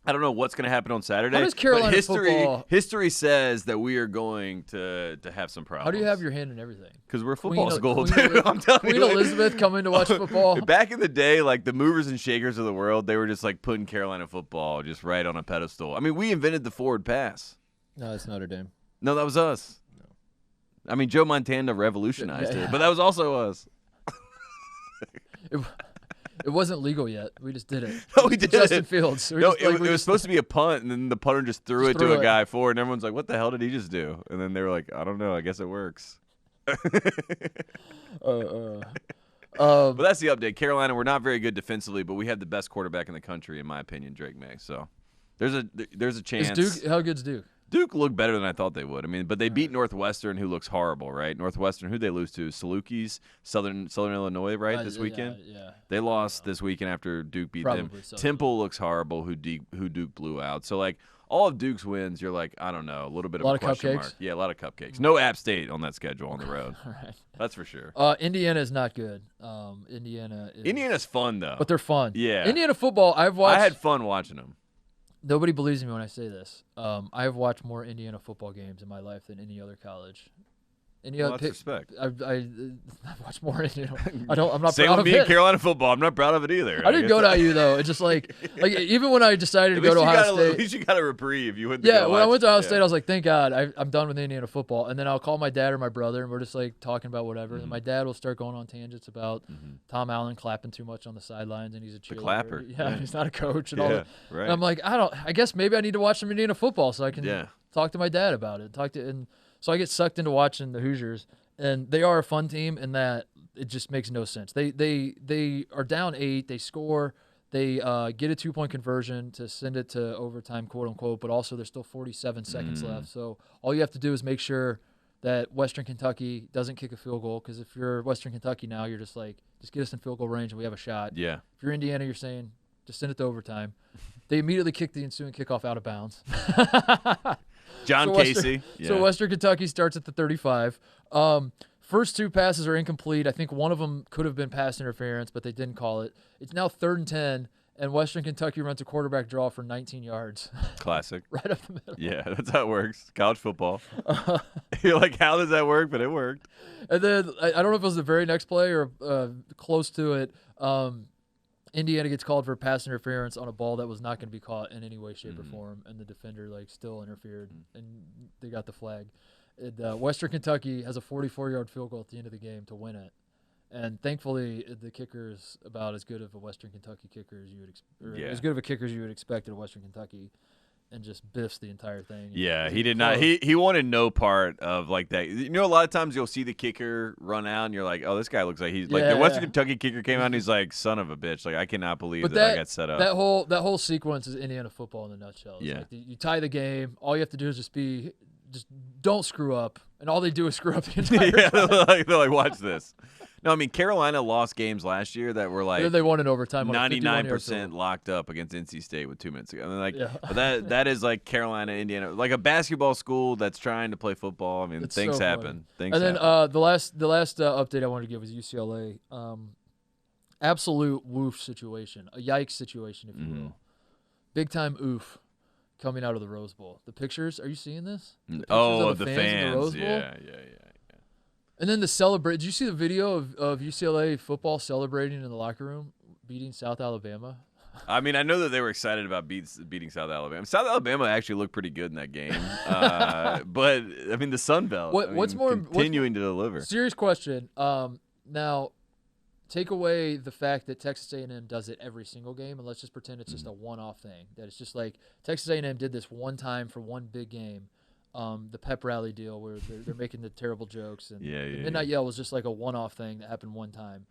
Speaker 2: I don't know what's going to happen on Saturday.
Speaker 1: How does Carolina
Speaker 2: but history says that we are going to have some problems.
Speaker 1: How do you have your hand in everything?
Speaker 2: Because we're football school, dude. I'm telling you.
Speaker 1: Queen Elizabeth coming to watch football.
Speaker 2: Back in the day, like the movers and shakers of the world, they were just like putting Carolina football just right on a pedestal. I mean, we invented the forward pass.
Speaker 3: No, it's Notre Dame.
Speaker 2: No, that was us. No. I mean, Joe Montana revolutionized it, but that was also us.
Speaker 1: It wasn't legal yet. We just did it.
Speaker 2: No, we did
Speaker 1: Justin
Speaker 2: it.
Speaker 1: Fields.
Speaker 2: It was supposed to be a punt, and then the punter just threw it to a guy forward, and everyone's like, what the hell did he just do? And then they were like, I don't know. I guess it works. But that's the update. Carolina, we're not very good defensively, but we have the best quarterback in the country, in my opinion, Drake May. So there's a chance.
Speaker 1: Is Duke, how good's Duke?
Speaker 2: Duke looked better than I thought they would. I mean, but they beat Northwestern, who looks horrible, right? Northwestern, who'd they lose to? Salukis, Southern Illinois, right, this weekend?
Speaker 1: Yeah.
Speaker 2: They lost this weekend after Duke beat them.
Speaker 1: So.
Speaker 2: Temple looks horrible, who Duke blew out. So, like, all of Duke's wins, you're like, I don't know, a little bit of a question mark. Yeah, a lot of cupcakes. No App State on that schedule on the road.
Speaker 1: All right.
Speaker 2: That's for sure.
Speaker 1: Indiana is not good.
Speaker 2: Indiana's fun, though.
Speaker 1: But they're fun.
Speaker 2: Yeah.
Speaker 1: Indiana football, I had
Speaker 2: fun watching them.
Speaker 1: Nobody believes me when I say this. I have watched more Indiana football games in my life than any other college.
Speaker 2: That's respect.
Speaker 1: I watch more Indiana. I'm not
Speaker 2: Same
Speaker 1: proud
Speaker 2: with
Speaker 1: of
Speaker 2: me
Speaker 1: it.
Speaker 2: in Carolina football. I'm not proud of it either.
Speaker 1: I didn't go to IU though. It's just like even when I decided to go to Ohio State.
Speaker 2: At least you got a reprieve. You went.
Speaker 1: Yeah, when I went to Ohio State, I was like, thank God, I'm done with Indiana football. And then I'll call my dad or my brother, and we're just like talking about whatever. And my dad will start going on tangents about Tom Allen clapping too much on the sidelines, and he's a cheerleader.
Speaker 2: The clapper.
Speaker 1: Yeah, he's not a coach and all that.
Speaker 2: Right.
Speaker 1: And I'm like, I guess maybe I need to watch some Indiana football so I can talk to my dad about it. So I get sucked into watching the Hoosiers. And they are a fun team in that it just makes no sense. They are down 8. They score. They get a 2-point conversion to send it to overtime, quote unquote. But also there's still 47 seconds left. So all you have to do is make sure that Western Kentucky doesn't kick a field goal. Because if you're Western Kentucky now, you're just like, just get us in field goal range and we have a shot.
Speaker 2: Yeah.
Speaker 1: If you're Indiana, you're saying just send it to overtime. They immediately kick the ensuing kickoff out of bounds.
Speaker 2: John Casey.
Speaker 1: So Western Kentucky starts at the 35. First 2 passes are incomplete. I think one of them could have been pass interference, but they didn't call it. It's now 3rd and 10, and Western Kentucky runs a quarterback draw for 19 yards.
Speaker 2: Classic.
Speaker 1: Right up the middle.
Speaker 2: Yeah, that's how it works. College football. You're like, how does that work? But it worked.
Speaker 1: And then, I don't know if it was the very next play or close to it, Indiana gets called for pass interference on a ball that was not going to be caught in any way, shape, or form, and the defender still interfered, and they got the flag. Western Kentucky has a 44-yard field goal at the end of the game to win it, and thankfully the kicker is about as good of a Western Kentucky kicker as you would as good of a kicker as you would expect at Western Kentucky, and just biffs the entire thing.
Speaker 2: Yeah, he did not. He wanted no part of like that. You know, a lot of times you'll see the kicker run out, and you're like, oh, this guy looks like he's like the Western Kentucky kicker came out, and he's like, son of a bitch. Like I cannot believe that I got set up.
Speaker 1: That whole sequence is Indiana football in a nutshell. It's like you tie the game. All you have to do is just don't screw up, and all they do is screw up the entire time.
Speaker 2: They're like, watch this. No, I mean Carolina lost games last year that were like
Speaker 1: they won in overtime.
Speaker 2: 99% locked up against NC State with 2 minutes ago. I mean, but that is like Carolina, Indiana, like a basketball school that's trying to play football. I mean, things happen.
Speaker 1: And then the last update I wanted to give was UCLA. Absolute woof situation, a yikes situation, if you will. Big time oof. coming out of the Rose Bowl. The pictures, are you seeing this?
Speaker 2: The
Speaker 1: The
Speaker 2: fans.
Speaker 1: in the Rose Bowl?
Speaker 2: Yeah.
Speaker 1: And then did you see the video of UCLA football celebrating in the locker room, beating South Alabama?
Speaker 2: I mean, I know that they were excited about beating South Alabama. South Alabama actually looked pretty good in that game. But, I mean, the Sun Belt continuing to deliver.
Speaker 1: Serious question. Now, take away the fact that Texas A&M does it every single game, and let's just pretend it's just a one-off thing. That it's just like Texas A&M did this one time for one big game. The pep rally deal where they're making the terrible jokes, and the Midnight Yell was just like a one-off thing that happened one time,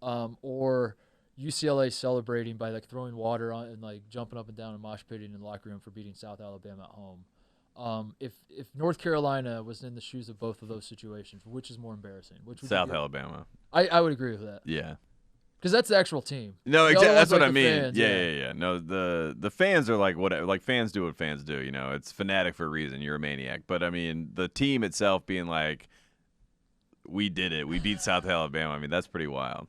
Speaker 1: or UCLA celebrating by like throwing water on and like jumping up and down and mosh pitting in the locker room for beating South Alabama at home. If North Carolina was in the shoes of both of those situations, which is more embarrassing? Which would
Speaker 2: South Alabama.
Speaker 1: I would agree with that.
Speaker 2: Yeah.
Speaker 1: Because that's the actual team.
Speaker 2: No, exactly. That's what I mean.
Speaker 1: Fans,
Speaker 2: yeah. No, the fans are like whatever. Like fans do what fans do. You know, it's fanatic for a reason. You're a maniac. But I mean, the team itself being like, we did it. We beat South Alabama. I mean, that's pretty wild.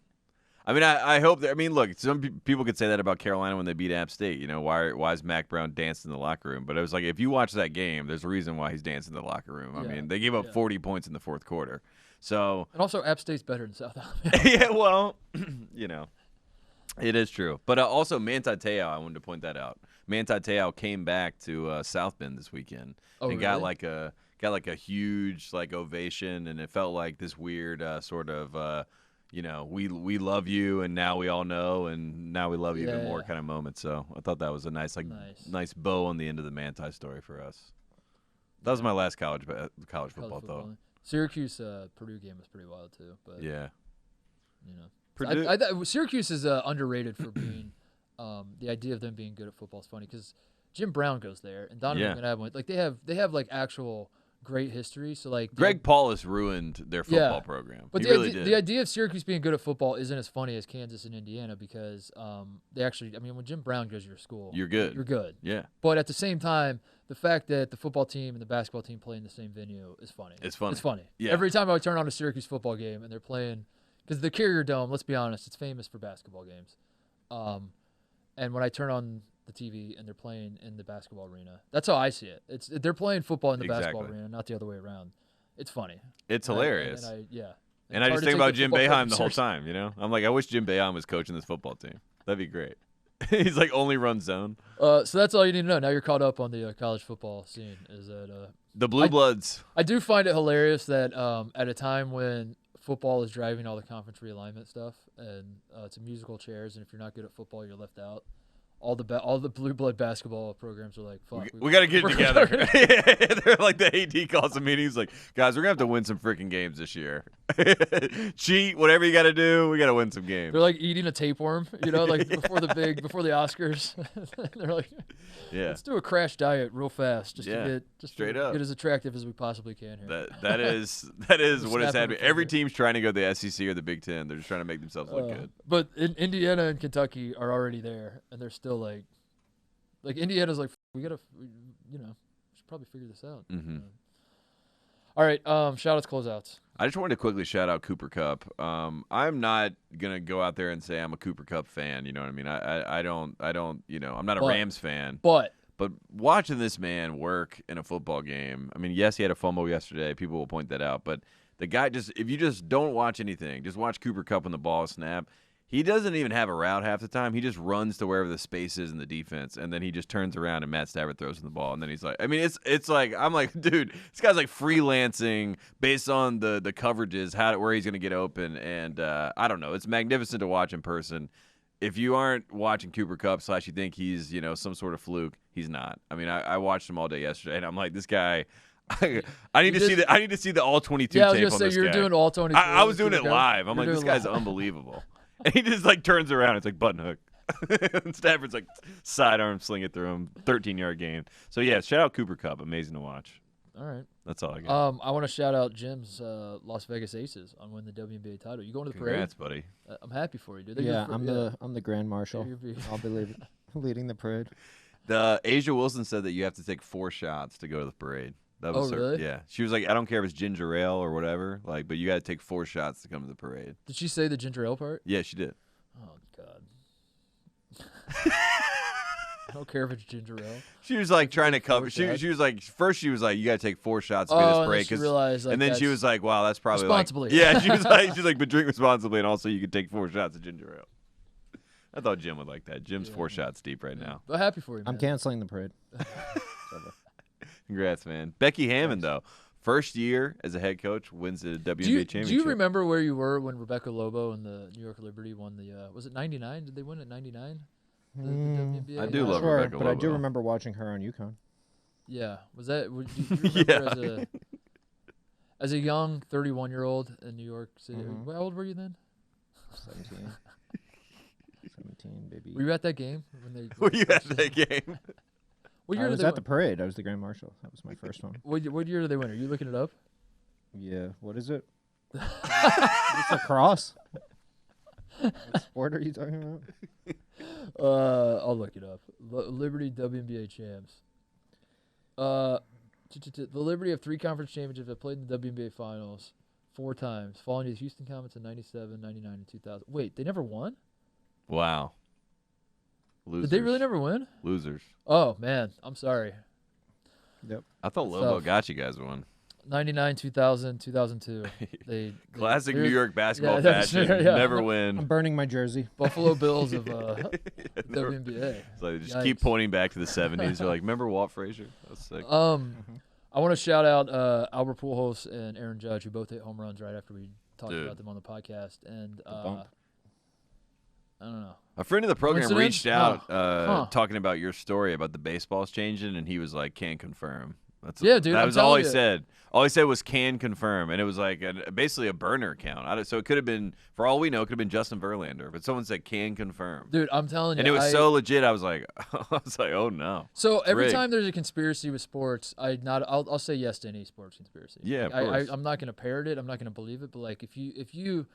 Speaker 2: I mean, I hope that. I mean, look, some people could say that about Carolina when they beat App State. You know, why is Mac Brown dancing in the locker room? But it was like, if you watch that game, there's a reason why he's dancing in the locker room. I mean, they gave up 40 points in the fourth quarter. So
Speaker 1: and also, App State's better than South Alabama.
Speaker 2: Yeah, well, you know. It is true. But also, Manti Te'o, I wanted to point that out. Manti Te'o came back to South Bend this weekend and got like a huge like ovation, and it felt like this weird sort of you know, we love you, and now we all know, and now we love you even more kind of moment. So I thought that was a nice bow on the end of the Manti story for us. That was my last college football though.
Speaker 1: Syracuse Purdue game was pretty wild too, but you know. Syracuse is underrated for being the idea of them being good at football is funny because Jim Brown goes there and Donovan McNabb went. Like they have like actual great history. So like
Speaker 2: Greg Paulus ruined their football program.
Speaker 1: But the idea of Syracuse being good at football isn't as funny as Kansas and Indiana because they actually. I mean, when Jim Brown goes to your school,
Speaker 2: you're good.
Speaker 1: You're good.
Speaker 2: Yeah.
Speaker 1: But at the same time, the fact that the football team and the basketball team play in the same venue is funny.
Speaker 2: It's funny.
Speaker 1: It's funny.
Speaker 2: Yeah.
Speaker 1: Every time I turn on a Syracuse football game and they're playing. Because the Carrier Dome, let's be honest, it's famous for basketball games. And when I turn on the TV and they're playing in the basketball arena, that's how I see it. They're playing football in the basketball arena, not the other way around. It's funny.
Speaker 2: It's hilarious.
Speaker 1: And
Speaker 2: I just think about Jim Boeheim the whole time, you know? I'm like, I wish Jim Boeheim was coaching this football team. That'd be great. He's like only run zone.
Speaker 1: So that's all you need to know. Now you're caught up on the college football scene. Is that
Speaker 2: the Blue Bloods.
Speaker 1: I do find it hilarious that at a time when football is driving all the conference realignment stuff, and it's a musical chairs, and if you're not good at football, you're left out. All the blue blood basketball programs are like, fuck.
Speaker 2: We got to get it together. They're like, the AD calls a meeting. He's like, guys, we're going to have to win some freaking games this year. Cheat, whatever you got to do. We got to win some games.
Speaker 1: They're like eating a tapeworm, you know, like before the Oscars. They're like, let's do a crash diet real fast. Just to get as attractive as we possibly can here.
Speaker 2: That is what is happening. Every team's trying to go to the SEC or the Big Ten. They're just trying to make themselves look good.
Speaker 1: But Indiana and Kentucky are already there, and they're still like Indiana's like, we gotta, should probably figure this out.
Speaker 2: Mm-hmm.
Speaker 1: All right, shout outs, closeouts.
Speaker 2: I just wanted to quickly shout out Cooper Kupp. I'm not gonna go out there and say I'm a Cooper Kupp fan. You know what I mean? I don't. I'm not a Rams fan.
Speaker 1: But
Speaker 2: watching this man work in a football game. I mean, yes, he had a fumble yesterday. People will point that out. But the guy if you just don't watch anything, just watch Cooper Kupp when the ball is snapped. He doesn't even have a route half the time. He just runs to wherever the space is in the defense, and then he just turns around and Matt Stafford throws him the ball. And then he's like, I mean, it's like, I'm like, dude, this guy's like freelancing based on the coverages, where he's going to get open. And I don't know. It's magnificent to watch in person. If you aren't watching Cooper Kupp / you think he's, some sort of fluke, he's not. I mean, I watched him all day yesterday, and I'm like, this guy. I need to see the all 22 tape on this guy.
Speaker 1: I was going to say, you're doing all 22.
Speaker 2: I was doing it live. I'm like, this guy's unbelievable. And he just like turns around. It's like button hook. And Stafford's like sidearm sling it through him. 13-yard gain. So yeah, shout out Cooper Kupp. Amazing to watch.
Speaker 1: All right.
Speaker 2: That's all I got.
Speaker 1: I want to shout out Jim's Las Vegas Aces on winning the WNBA title. You going to the parade?
Speaker 2: Congrats, buddy.
Speaker 1: I'm happy for you, dude.
Speaker 3: I'm the Grand Marshal. I'll be leading the parade.
Speaker 2: Asia Wilson said that you have to take 4 shots to go to the parade. That was
Speaker 1: really?
Speaker 2: Yeah. She was like, I don't care if it's ginger ale or whatever, but you got to take 4 shots to come to the parade.
Speaker 1: Did she say the ginger ale part?
Speaker 2: Yeah, she did.
Speaker 1: Oh God. don't care if it's ginger ale.
Speaker 2: She was like trying to cover. She was like, first she was like, you got to take 4 shots to get this break.
Speaker 1: And, realized,
Speaker 2: and then she was like, wow, that's probably
Speaker 1: responsibly.
Speaker 2: Yeah, she's like, but drink responsibly, and also you can take 4 shots of ginger ale. I thought Jim would like that. Jim's 4 shots deep right now.
Speaker 1: But happy for you, man.
Speaker 3: I'm canceling the parade.
Speaker 2: Congrats, man. Becky Hammond, though. First year as a head coach, wins the WNBA championship.
Speaker 1: Do you remember where you were when Rebecca Lobo and the New York Liberty won the was it 99? Did they win at 99? The WNBA?
Speaker 2: I do love Rebecca Lobo.
Speaker 3: But I do remember watching her on UConn.
Speaker 1: Yeah. Was that do you remember as a young 31-year-old in New York City? How old were you then?
Speaker 3: 17. 17, baby.
Speaker 1: Were you at that game
Speaker 2: Were you at that game?
Speaker 1: What year
Speaker 3: I was at the parade. I was the Grand Marshal. That was my first one.
Speaker 1: What year did they win? Are you looking it up?
Speaker 3: Yeah. What is it? It's a cross. What sport are you talking about?
Speaker 1: I'll look it up. Liberty WNBA champs. The Liberty have 3 conference championships. Have played in the WNBA finals 4 times, falling to the Houston Comets in 97, 99, and 2000. Wait, they never won?
Speaker 2: Wow. Losers.
Speaker 1: Did they really never win?
Speaker 2: Losers.
Speaker 1: Oh, man. I'm sorry.
Speaker 3: Yep.
Speaker 2: I thought Lobo got you guys one.
Speaker 1: 99, 2000, 2002.
Speaker 2: Classic New York basketball fashion. Never win.
Speaker 3: I'm burning my jersey.
Speaker 1: Buffalo Bills of WNBA.
Speaker 2: So they just keep pointing back to the 70s. They're like, remember Walt Frazier? That's sick.
Speaker 1: I want to shout out Albert Pujols and Aaron Judge, who both hit home runs right after we talked about them on the podcast. And I don't know.
Speaker 2: A friend of the program reached out talking about your story about the baseballs changing, and he was like, "Can confirm."
Speaker 1: Dude.
Speaker 2: That was all he said. All he said was "can confirm," and it was like basically a burner account. So it could have been, for all we know, it could have been Justin Verlander, but someone said "can confirm."
Speaker 1: Dude, I'm telling you,
Speaker 2: and it was so legit. I was like, "Oh no."
Speaker 1: So every time there's a conspiracy with sports, I'll say yes to any sports conspiracy.
Speaker 2: Yeah, of course.
Speaker 1: I'm not going to parrot it. I'm not going to believe it. But like, if you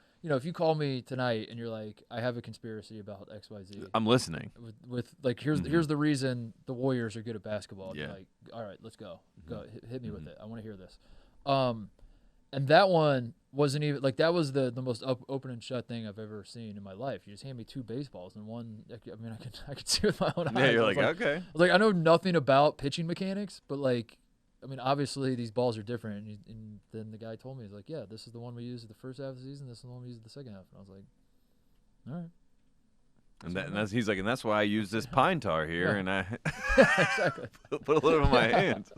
Speaker 1: call me tonight and you're like, I have a conspiracy about XYZ.
Speaker 2: I'm listening.
Speaker 1: With like, here's the reason the Warriors are good at basketball.
Speaker 2: Yeah.
Speaker 1: Like, all right, let's go. Go hit me with it. I want to hear this. And that one wasn't even like, that was the most open and shut thing I've ever seen in my life. You just hand me 2 baseballs and one. I mean, I could see with my own eyes.
Speaker 2: Yeah, you're like, okay.
Speaker 1: I was like, I know nothing about pitching mechanics, but like, I mean, obviously these balls are different. And then the guy told me, he's like, yeah, this is the one we used at the first half of the season. This is the one we used at the second half. And I was like, all right.
Speaker 2: And he's like, and that's why I use this pine tar here, and I
Speaker 1: exactly.
Speaker 2: put a little in my hands.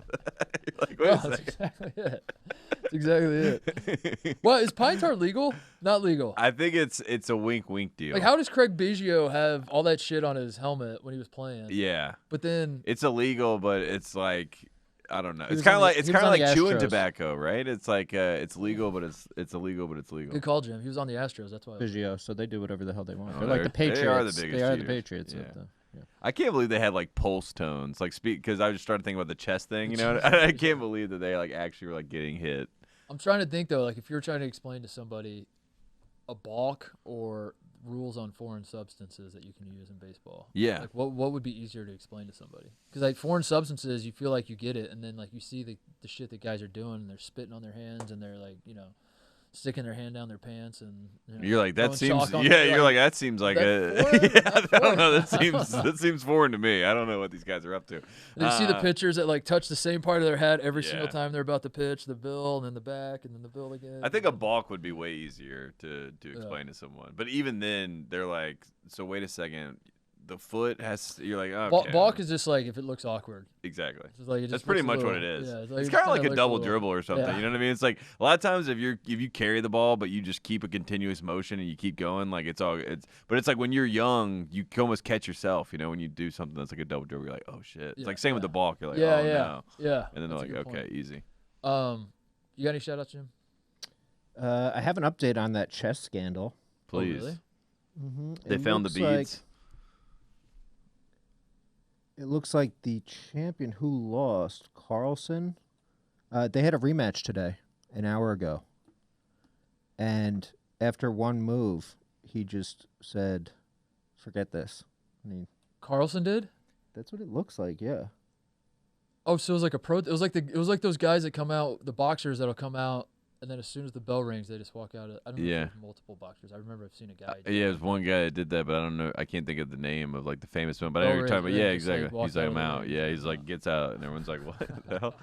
Speaker 2: You're like, wait a second.
Speaker 1: That's exactly it. Well, is pine tar legal? Not legal.
Speaker 2: I think it's a wink deal.
Speaker 1: Like, how does Craig Biggio have all that shit on his helmet when he was playing?
Speaker 2: Yeah.
Speaker 1: But then
Speaker 2: it's illegal, but it's like, I don't know. It's kind of like chewing tobacco, right? It's like it's legal, but it's illegal, but it's legal.
Speaker 1: Good call, Jim. He was on the Astros. That's why.
Speaker 3: Biggio, so they do whatever the hell they want.
Speaker 2: Oh,
Speaker 3: they're like the Patriots.
Speaker 2: They are the biggest.
Speaker 3: They are
Speaker 2: cheaters.
Speaker 3: the Patriots.
Speaker 2: Yeah. I can't believe they had like pulse tones, like because I just started thinking about the chest thing. You know, I can't believe that they like actually were like getting hit.
Speaker 1: I'm trying to think though, like if you're trying to explain to somebody a balk or rules on foreign substances that you can use in baseball.
Speaker 2: Yeah.
Speaker 1: Like what would be easier to explain to somebody? Because like foreign substances, you feel like you get it, and then like you see the shit that guys are doing, and they're spitting on their hands, and they're like, sticking their hand down their pants, and
Speaker 2: you're like, that seems that seems like I don't know, that seems foreign to me. I don't know what these guys are up to.
Speaker 1: And you see the pitchers that like touch the same part of their hat every single time they're about to pitch, the bill and then the back and then the bill again.
Speaker 2: I think a balk would be way easier to explain to someone, but even then they're like, so wait a second, the foot has. You're like, okay.
Speaker 1: Balk is just like if it looks awkward.
Speaker 2: Exactly.
Speaker 1: That's
Speaker 2: pretty much what it is.
Speaker 1: Yeah,
Speaker 2: it's kind of like a double dribble or something.
Speaker 1: Yeah.
Speaker 2: You know what I mean? It's like a lot of times if you carry the ball but you just keep a continuous motion and you keep going, like but it's like when you're young, you can almost catch yourself. When you do something that's like a double dribble, you're like, oh shit. It's like same with the balk. You're like, no.
Speaker 1: Yeah.
Speaker 2: And then they're like, okay, easy.
Speaker 1: You got any shout outs, Jim?
Speaker 3: I have an update on that chess scandal.
Speaker 2: Please.
Speaker 1: Oh, really?
Speaker 3: Mm-hmm.
Speaker 2: They found the beads.
Speaker 3: It looks like the champion who lost, Carlson, they had a rematch today, an hour ago. And after one move, he just said, forget this.
Speaker 1: Carlson did?
Speaker 3: That's what it looks like, yeah.
Speaker 1: Oh, so it was like it was like those guys that come out, the boxers that'll come out and then as soon as the bell rings, they just walk out. I don't know if
Speaker 2: Yeah.
Speaker 1: there's multiple boxers. I remember I've seen a guy.
Speaker 2: Yeah, there's one guy that did that, but I don't know. I can't think of the name of like the famous one. But I know
Speaker 1: Bell
Speaker 2: what you're talking
Speaker 1: rings,
Speaker 2: about. Yeah,
Speaker 1: yeah, just, like,
Speaker 2: exactly.
Speaker 1: walk
Speaker 2: He's like,
Speaker 1: out
Speaker 2: I'm
Speaker 1: of the
Speaker 2: out.
Speaker 1: ring,
Speaker 2: Yeah,
Speaker 1: just
Speaker 2: he's
Speaker 1: like,
Speaker 2: like gets out, and everyone's like, what the hell?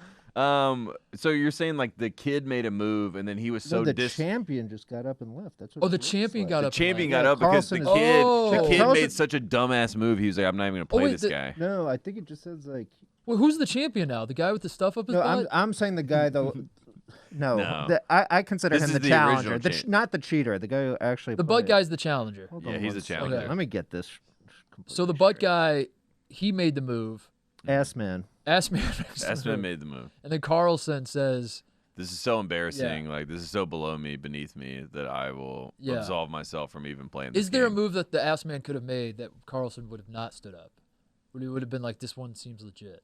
Speaker 2: So you're saying like the kid made a move, and then he was so
Speaker 3: No, the champion just got up and left. That's what
Speaker 1: Oh,
Speaker 3: it
Speaker 1: the
Speaker 3: looks
Speaker 1: champion
Speaker 3: like.
Speaker 1: got
Speaker 2: the
Speaker 1: up.
Speaker 2: champion
Speaker 1: and
Speaker 2: got
Speaker 1: left.
Speaker 2: up because the
Speaker 3: Carlson
Speaker 2: kid,
Speaker 1: is-
Speaker 2: the
Speaker 1: Oh.
Speaker 2: kid
Speaker 3: Carlson-
Speaker 2: made such a dumbass move. He was like, I'm not even gonna play
Speaker 1: wait,
Speaker 2: this
Speaker 1: the-
Speaker 2: guy.
Speaker 3: No, I think it just says like.
Speaker 1: Well, who's the champion now? The guy with the stuff up his
Speaker 3: No,
Speaker 1: butt?
Speaker 3: I'm saying the guy though. No,
Speaker 2: No.
Speaker 3: I consider
Speaker 2: This
Speaker 3: him
Speaker 2: is
Speaker 3: the
Speaker 2: the
Speaker 3: challenger,
Speaker 2: original champ.
Speaker 3: not the cheater. The guy who actually.
Speaker 1: The butt
Speaker 3: played.
Speaker 1: guy's the challenger.
Speaker 3: Hold
Speaker 2: Yeah,
Speaker 3: on
Speaker 2: he's
Speaker 3: one
Speaker 2: the
Speaker 3: second.
Speaker 2: challenger.
Speaker 1: Okay.
Speaker 3: Let me get this.
Speaker 1: So the
Speaker 3: completely
Speaker 1: butt
Speaker 3: straight.
Speaker 1: guy, he made the move.
Speaker 3: Ass man.
Speaker 1: Ass man. makes the
Speaker 2: Asman
Speaker 1: move.
Speaker 2: made the move.
Speaker 1: And then Carlson says,
Speaker 2: This is so embarrassing. Like this is so below me, beneath me, that I will
Speaker 1: Yeah.
Speaker 2: absolve myself from even playing this
Speaker 1: "Is there a
Speaker 2: game.
Speaker 1: move that the ass man could have made that Carlson would have not stood up? Would he would have been like, this one seems legit?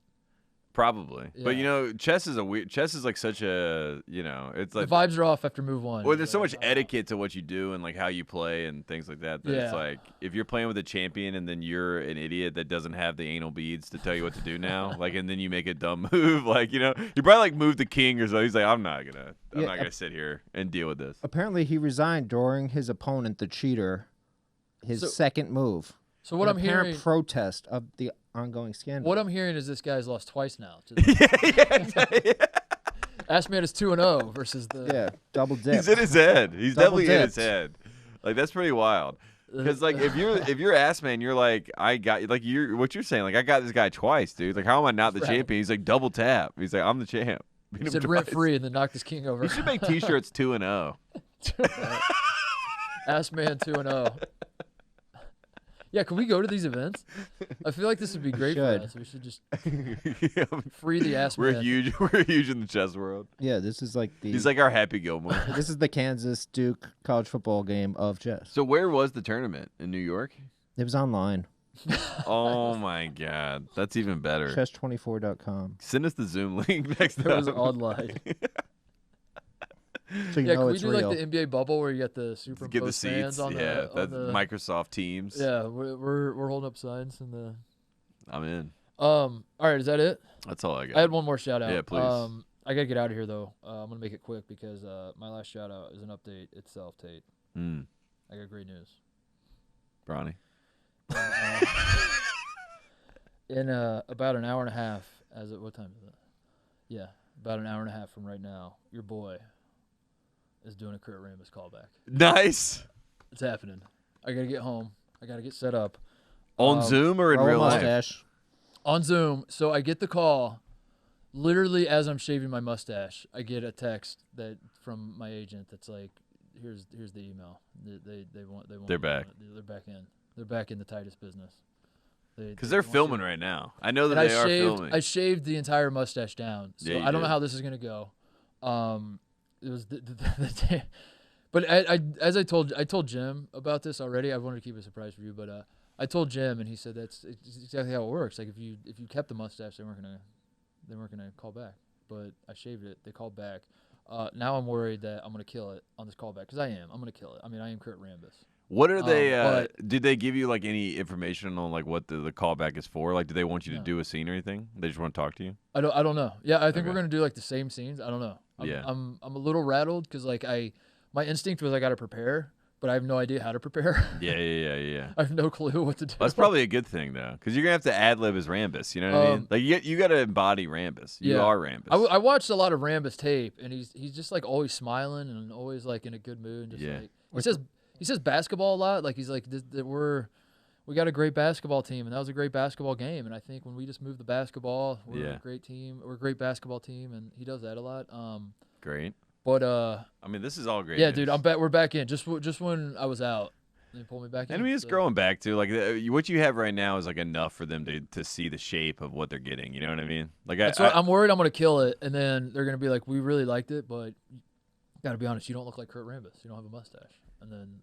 Speaker 2: Probably. But
Speaker 1: Yeah.
Speaker 2: you know, chess is like such a, it's
Speaker 1: The
Speaker 2: like
Speaker 1: vibes are off after move one.
Speaker 2: well,
Speaker 1: It's
Speaker 2: there's so
Speaker 1: like,
Speaker 2: much etiquette to what you do and like how you play and things like that. That it's
Speaker 1: Yeah.
Speaker 2: like if you're playing with a champion and then you're an idiot that doesn't have the anal beads to tell you what to do now, like, and then you make a dumb move, like you probably like move the king or so. He's like, I'm not gonna sit here and deal with this.
Speaker 3: Apparently, he resigned during his opponent, the cheater, his
Speaker 1: So-
Speaker 3: second move.
Speaker 1: So what
Speaker 3: in
Speaker 1: I'm
Speaker 3: apparent
Speaker 1: hearing,
Speaker 3: protest of the ongoing scandal.
Speaker 1: what I'm hearing is this guy's lost twice now.
Speaker 2: yeah, exactly.
Speaker 1: Ass man is 2-0 versus the.
Speaker 3: Yeah, double dip.
Speaker 2: He's in his head. He's
Speaker 3: Double
Speaker 2: definitely in his
Speaker 3: dipped.
Speaker 2: head. Like that's pretty wild. Because like if you're ass man, you're like what you're saying. Like I got this guy twice, dude. Like how am I not the
Speaker 1: Right.
Speaker 2: champion? He's like double tap. He's like I'm the champ. Beat
Speaker 1: He
Speaker 2: him
Speaker 1: said
Speaker 2: twice.
Speaker 1: rent free and then knocked his king over.
Speaker 2: You should make T-shirts 2-0.
Speaker 1: Ass man 2-0. Yeah, can we go to these events? I feel like this would be great for
Speaker 3: should.
Speaker 1: us. We should just free the ass
Speaker 2: We're
Speaker 1: man.
Speaker 2: huge. We're huge in the chess world.
Speaker 3: Yeah, this is like the.
Speaker 2: He's like our Happy Gilmore.
Speaker 3: This is the Kansas Duke college football game of chess.
Speaker 2: So where was the tournament in New York?
Speaker 3: It was online.
Speaker 2: Oh my God, that's even better.
Speaker 3: Chess24.com.
Speaker 2: Send us the Zoom link next
Speaker 1: It
Speaker 2: time.
Speaker 1: was online.
Speaker 3: So you
Speaker 1: Yeah,
Speaker 3: know
Speaker 1: can we
Speaker 3: it's
Speaker 1: do
Speaker 3: real.
Speaker 1: like the NBA bubble where you get the
Speaker 2: Get the
Speaker 1: superimposed
Speaker 2: seats.
Speaker 1: fans on
Speaker 2: Yeah,
Speaker 1: the,
Speaker 2: that's
Speaker 1: on the
Speaker 2: Microsoft Teams.
Speaker 1: Yeah, we're holding up signs in the.
Speaker 2: I'm in.
Speaker 1: All right, is that it?
Speaker 2: That's all I got.
Speaker 1: I had one more shout out.
Speaker 2: Yeah, please.
Speaker 1: I gotta get out of here though. I'm gonna make it quick because my last shout out is an update itself, Tate. I got great news.
Speaker 2: Bronny.
Speaker 1: In about an hour and a half, what time is it? Yeah, about an hour and a half from right now, your boy is doing a Kurt Rambis callback.
Speaker 2: Nice.
Speaker 1: It's happening. I gotta get home. I gotta get set up.
Speaker 2: On Zoom or in
Speaker 3: Grow a
Speaker 2: real life?
Speaker 3: mustache.
Speaker 1: On Zoom. So I get the call. Literally, as I'm shaving my mustache, I get a text from my agent that's like, "Here's the email. They want.
Speaker 2: They're back.
Speaker 1: They're back in. They're back in the Titus business.
Speaker 2: Because they're
Speaker 1: want
Speaker 2: filming
Speaker 1: you-
Speaker 2: right now. I know that
Speaker 1: And
Speaker 2: they are filming.
Speaker 1: I shaved the entire mustache down. So
Speaker 2: Yeah, you
Speaker 1: I don't know
Speaker 2: did.
Speaker 1: how this is gonna go. It was the day. But as I told Jim about this already. I wanted to keep it a surprise for you, but I told Jim, and he said it's exactly how it works. Like if you kept the mustache, they weren't gonna call back. But I shaved it. They called back. Now I'm worried that I'm gonna kill it on this callback because I am. I'm gonna kill it. I mean, I am Kurt Rambis.
Speaker 2: What are they?
Speaker 1: but-
Speaker 2: Did they give you like any information on like what the callback is for? Like, do they want you to
Speaker 1: No.
Speaker 2: do a scene or anything? They just want to talk to you.
Speaker 1: I don't know. Yeah, I think
Speaker 2: Okay.
Speaker 1: we're gonna do like the same scenes. I don't know.
Speaker 2: Yeah.
Speaker 1: I'm a little rattled because like my instinct was I got to prepare, but I have no idea how to prepare.
Speaker 2: Yeah.
Speaker 1: I have no clue what to do.
Speaker 2: That's probably a good thing though, because you're gonna have to ad lib as Rambis. You know what I mean? Like you got to embody Rambis. You
Speaker 1: Yeah.
Speaker 2: are Rambis.
Speaker 1: I watched a lot of Rambis tape, and he's just like always smiling and always like in a good mood. And just
Speaker 2: Yeah.
Speaker 1: like he says basketball a lot. Like he's like we got a great basketball team, and that was a great basketball game. And I think when we just move the basketball, we're
Speaker 2: Yeah.
Speaker 1: a great team. We're a great basketball team, and he does that a lot.
Speaker 2: Great.
Speaker 1: But
Speaker 2: I mean, this is all great.
Speaker 1: yeah,
Speaker 2: news.
Speaker 1: dude, I'm back. We're back in. Just when I was out, they pulled me back in.
Speaker 2: And I mean, it's
Speaker 1: so-
Speaker 2: growing back to like what you have right now is like enough for them to see the shape of what they're getting. You know what I mean? Like
Speaker 1: That's what, I'm worried I'm gonna kill it, and then they're gonna be like, "We really liked it, but gotta be honest, you don't look like Kurt Rambis. You don't have a mustache." And then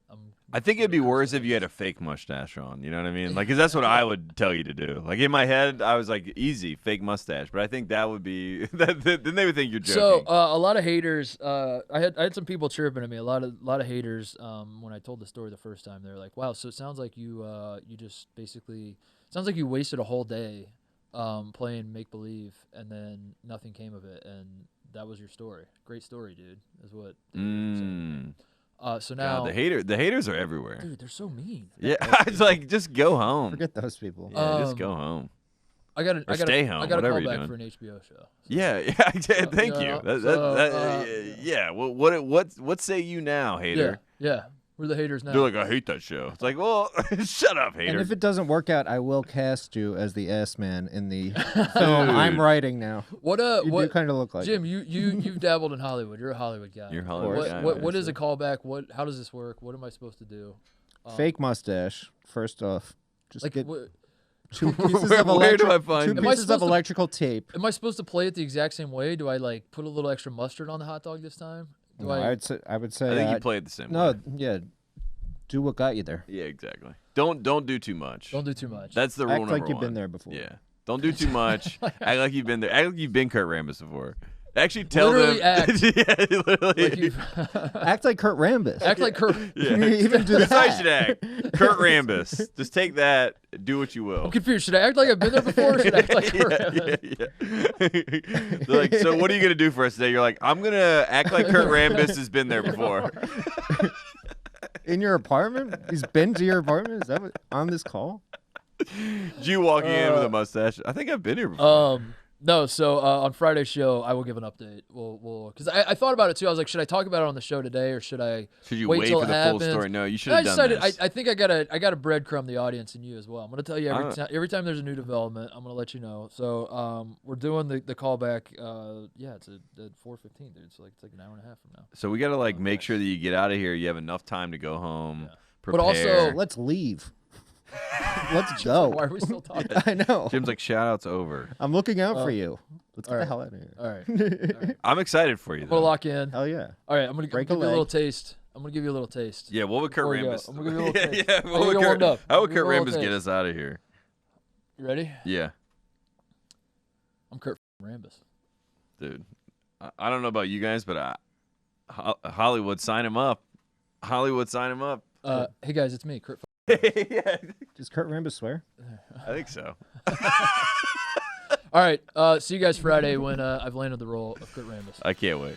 Speaker 2: I think it'd be worse if you had a fake mustache on. You know what I mean? Like, 'cause that's what I would tell you to do. Like in my head, I was like, easy, fake mustache. But I think that would be then they would think you're
Speaker 1: So
Speaker 2: joking.
Speaker 1: a lot of haters. I had some people chirping at me. A lot of haters. When I told the story the first time, they were like, "Wow, so it sounds like you just basically sounds like you wasted a whole day playing make believe, and then nothing came of it, and that was your story. Great story, dude. Is what. Dude, so now
Speaker 2: God, the haters are everywhere.
Speaker 1: dude, they're so mean.
Speaker 2: Yeah, it's like just go home.
Speaker 3: Forget those people.
Speaker 2: Yeah, just go home.
Speaker 1: I got to
Speaker 2: stay home,
Speaker 1: I got a
Speaker 2: whatever
Speaker 1: call
Speaker 2: you're
Speaker 1: back
Speaker 2: doing.
Speaker 1: for an HBO show. So.
Speaker 2: Yeah, thank you. Yeah. Well, what say you now, hater?
Speaker 1: Yeah. We're the haters now.
Speaker 2: They're like, I hate that show. It's like, well, shut up, hater.
Speaker 3: And if it doesn't work out, I will cast you as the ass man in the film I'm writing now.
Speaker 1: What
Speaker 3: You
Speaker 1: what
Speaker 3: do kind of look like
Speaker 1: Jim,
Speaker 3: it.
Speaker 1: you've dabbled in Hollywood. You're a Hollywood guy.
Speaker 2: You're a Hollywood guy.
Speaker 1: What is a callback? How does this work? What am I supposed to do?
Speaker 3: Fake mustache. First off, just
Speaker 1: Like
Speaker 3: get
Speaker 1: what,
Speaker 3: 2 pieces of
Speaker 2: Where do I
Speaker 3: electric,
Speaker 2: find
Speaker 3: 2
Speaker 1: Am I
Speaker 3: pieces of
Speaker 1: supposed to-
Speaker 3: electrical tape.
Speaker 1: am I supposed to play it the exact same way? Do I like put a little extra mustard on the hot dog this time? Do
Speaker 3: No, I would say
Speaker 2: I think you play it the same
Speaker 3: no,
Speaker 2: way.
Speaker 3: yeah. Do what got you there.
Speaker 2: Yeah, exactly. Don't do too much.
Speaker 1: Don't do too much.
Speaker 2: That's the rule
Speaker 3: Act
Speaker 2: number
Speaker 3: like you've
Speaker 2: one.
Speaker 3: been there before.
Speaker 2: Yeah. Don't do too much. Act like you've been there. Act like you've been Kurt Rambis before. Actually, tell
Speaker 1: Literally
Speaker 2: them.
Speaker 1: act.
Speaker 2: Yeah, literally.
Speaker 1: like you've
Speaker 3: Act like Kurt Rambis.
Speaker 1: act like Kurt.
Speaker 2: Yeah.
Speaker 3: Even do
Speaker 2: That's how you
Speaker 3: that.
Speaker 2: should act. Kurt Rambis. Just take that. Do what you will.
Speaker 1: I'm confused. Should I act like I've been there before? Or should I act like Kurt?
Speaker 2: Yeah. They're like, so what are you gonna do for us today? You're like, I'm gonna act like Kurt Rambis has been there before.
Speaker 3: In your apartment? He's been to your apartment? Is that what, on this call?
Speaker 2: Did you walk in with a mustache? I think I've been here before.
Speaker 1: No. So on Friday's show, I will give an update. We'll because I thought about it too. I was like, should I talk about it on the show today or should I?
Speaker 2: Should you
Speaker 1: wait
Speaker 2: wait
Speaker 1: till
Speaker 2: for
Speaker 1: it
Speaker 2: the
Speaker 1: happens?
Speaker 2: full story? No, you should
Speaker 1: I
Speaker 2: have done
Speaker 1: decided.
Speaker 2: this.
Speaker 1: I think I gotta breadcrumb the audience and you as well. I'm gonna tell you every time there's a new development, I'm gonna let you know. So we're doing the callback. Yeah, it's at 4:15, dude. So it's like an hour and a half from now.
Speaker 2: So we gotta like make sure that you get out of here. You have enough time to go home.
Speaker 1: Yeah.
Speaker 2: Prepare.
Speaker 1: But also-
Speaker 3: Let's leave. Let's go.
Speaker 1: Why are we still talking?
Speaker 3: I know.
Speaker 2: Jim's like, shout outs over.
Speaker 3: I'm looking out for you. Let's get
Speaker 1: all
Speaker 3: the
Speaker 1: right.
Speaker 3: hell out of here.
Speaker 1: All right.
Speaker 2: I'm excited for you.
Speaker 1: I'm gonna
Speaker 2: Though.
Speaker 1: lock in.
Speaker 3: Hell yeah.
Speaker 1: All right, I'm gonna
Speaker 3: Break
Speaker 1: give
Speaker 3: a
Speaker 1: you a little
Speaker 3: leg.
Speaker 1: taste. I'm gonna give you a little taste.
Speaker 2: Yeah, what would Kurt
Speaker 1: Before we go,
Speaker 2: Rambis?
Speaker 1: I'm gonna give you a little taste.
Speaker 2: Yeah,
Speaker 1: I'm
Speaker 2: what
Speaker 1: gonna
Speaker 2: would
Speaker 1: get
Speaker 2: Kurt,
Speaker 1: warmed up.
Speaker 2: how would
Speaker 1: I'm gonna
Speaker 2: Kurt
Speaker 1: give you a
Speaker 2: Rambis
Speaker 1: little
Speaker 2: get
Speaker 1: taste.
Speaker 2: us out of here?
Speaker 1: You ready?
Speaker 2: Yeah,
Speaker 1: I'm Kurt Rambis.
Speaker 2: dude. I don't know about you guys, but Hollywood, sign him up. Hollywood, sign him up.
Speaker 1: Hey guys, it's me, Kurt.
Speaker 2: Yeah,
Speaker 3: Does Kurt Rambis swear?
Speaker 2: I think so.
Speaker 1: All right, see you guys Friday when I've landed the role of Kurt Rambis.
Speaker 2: I can't wait.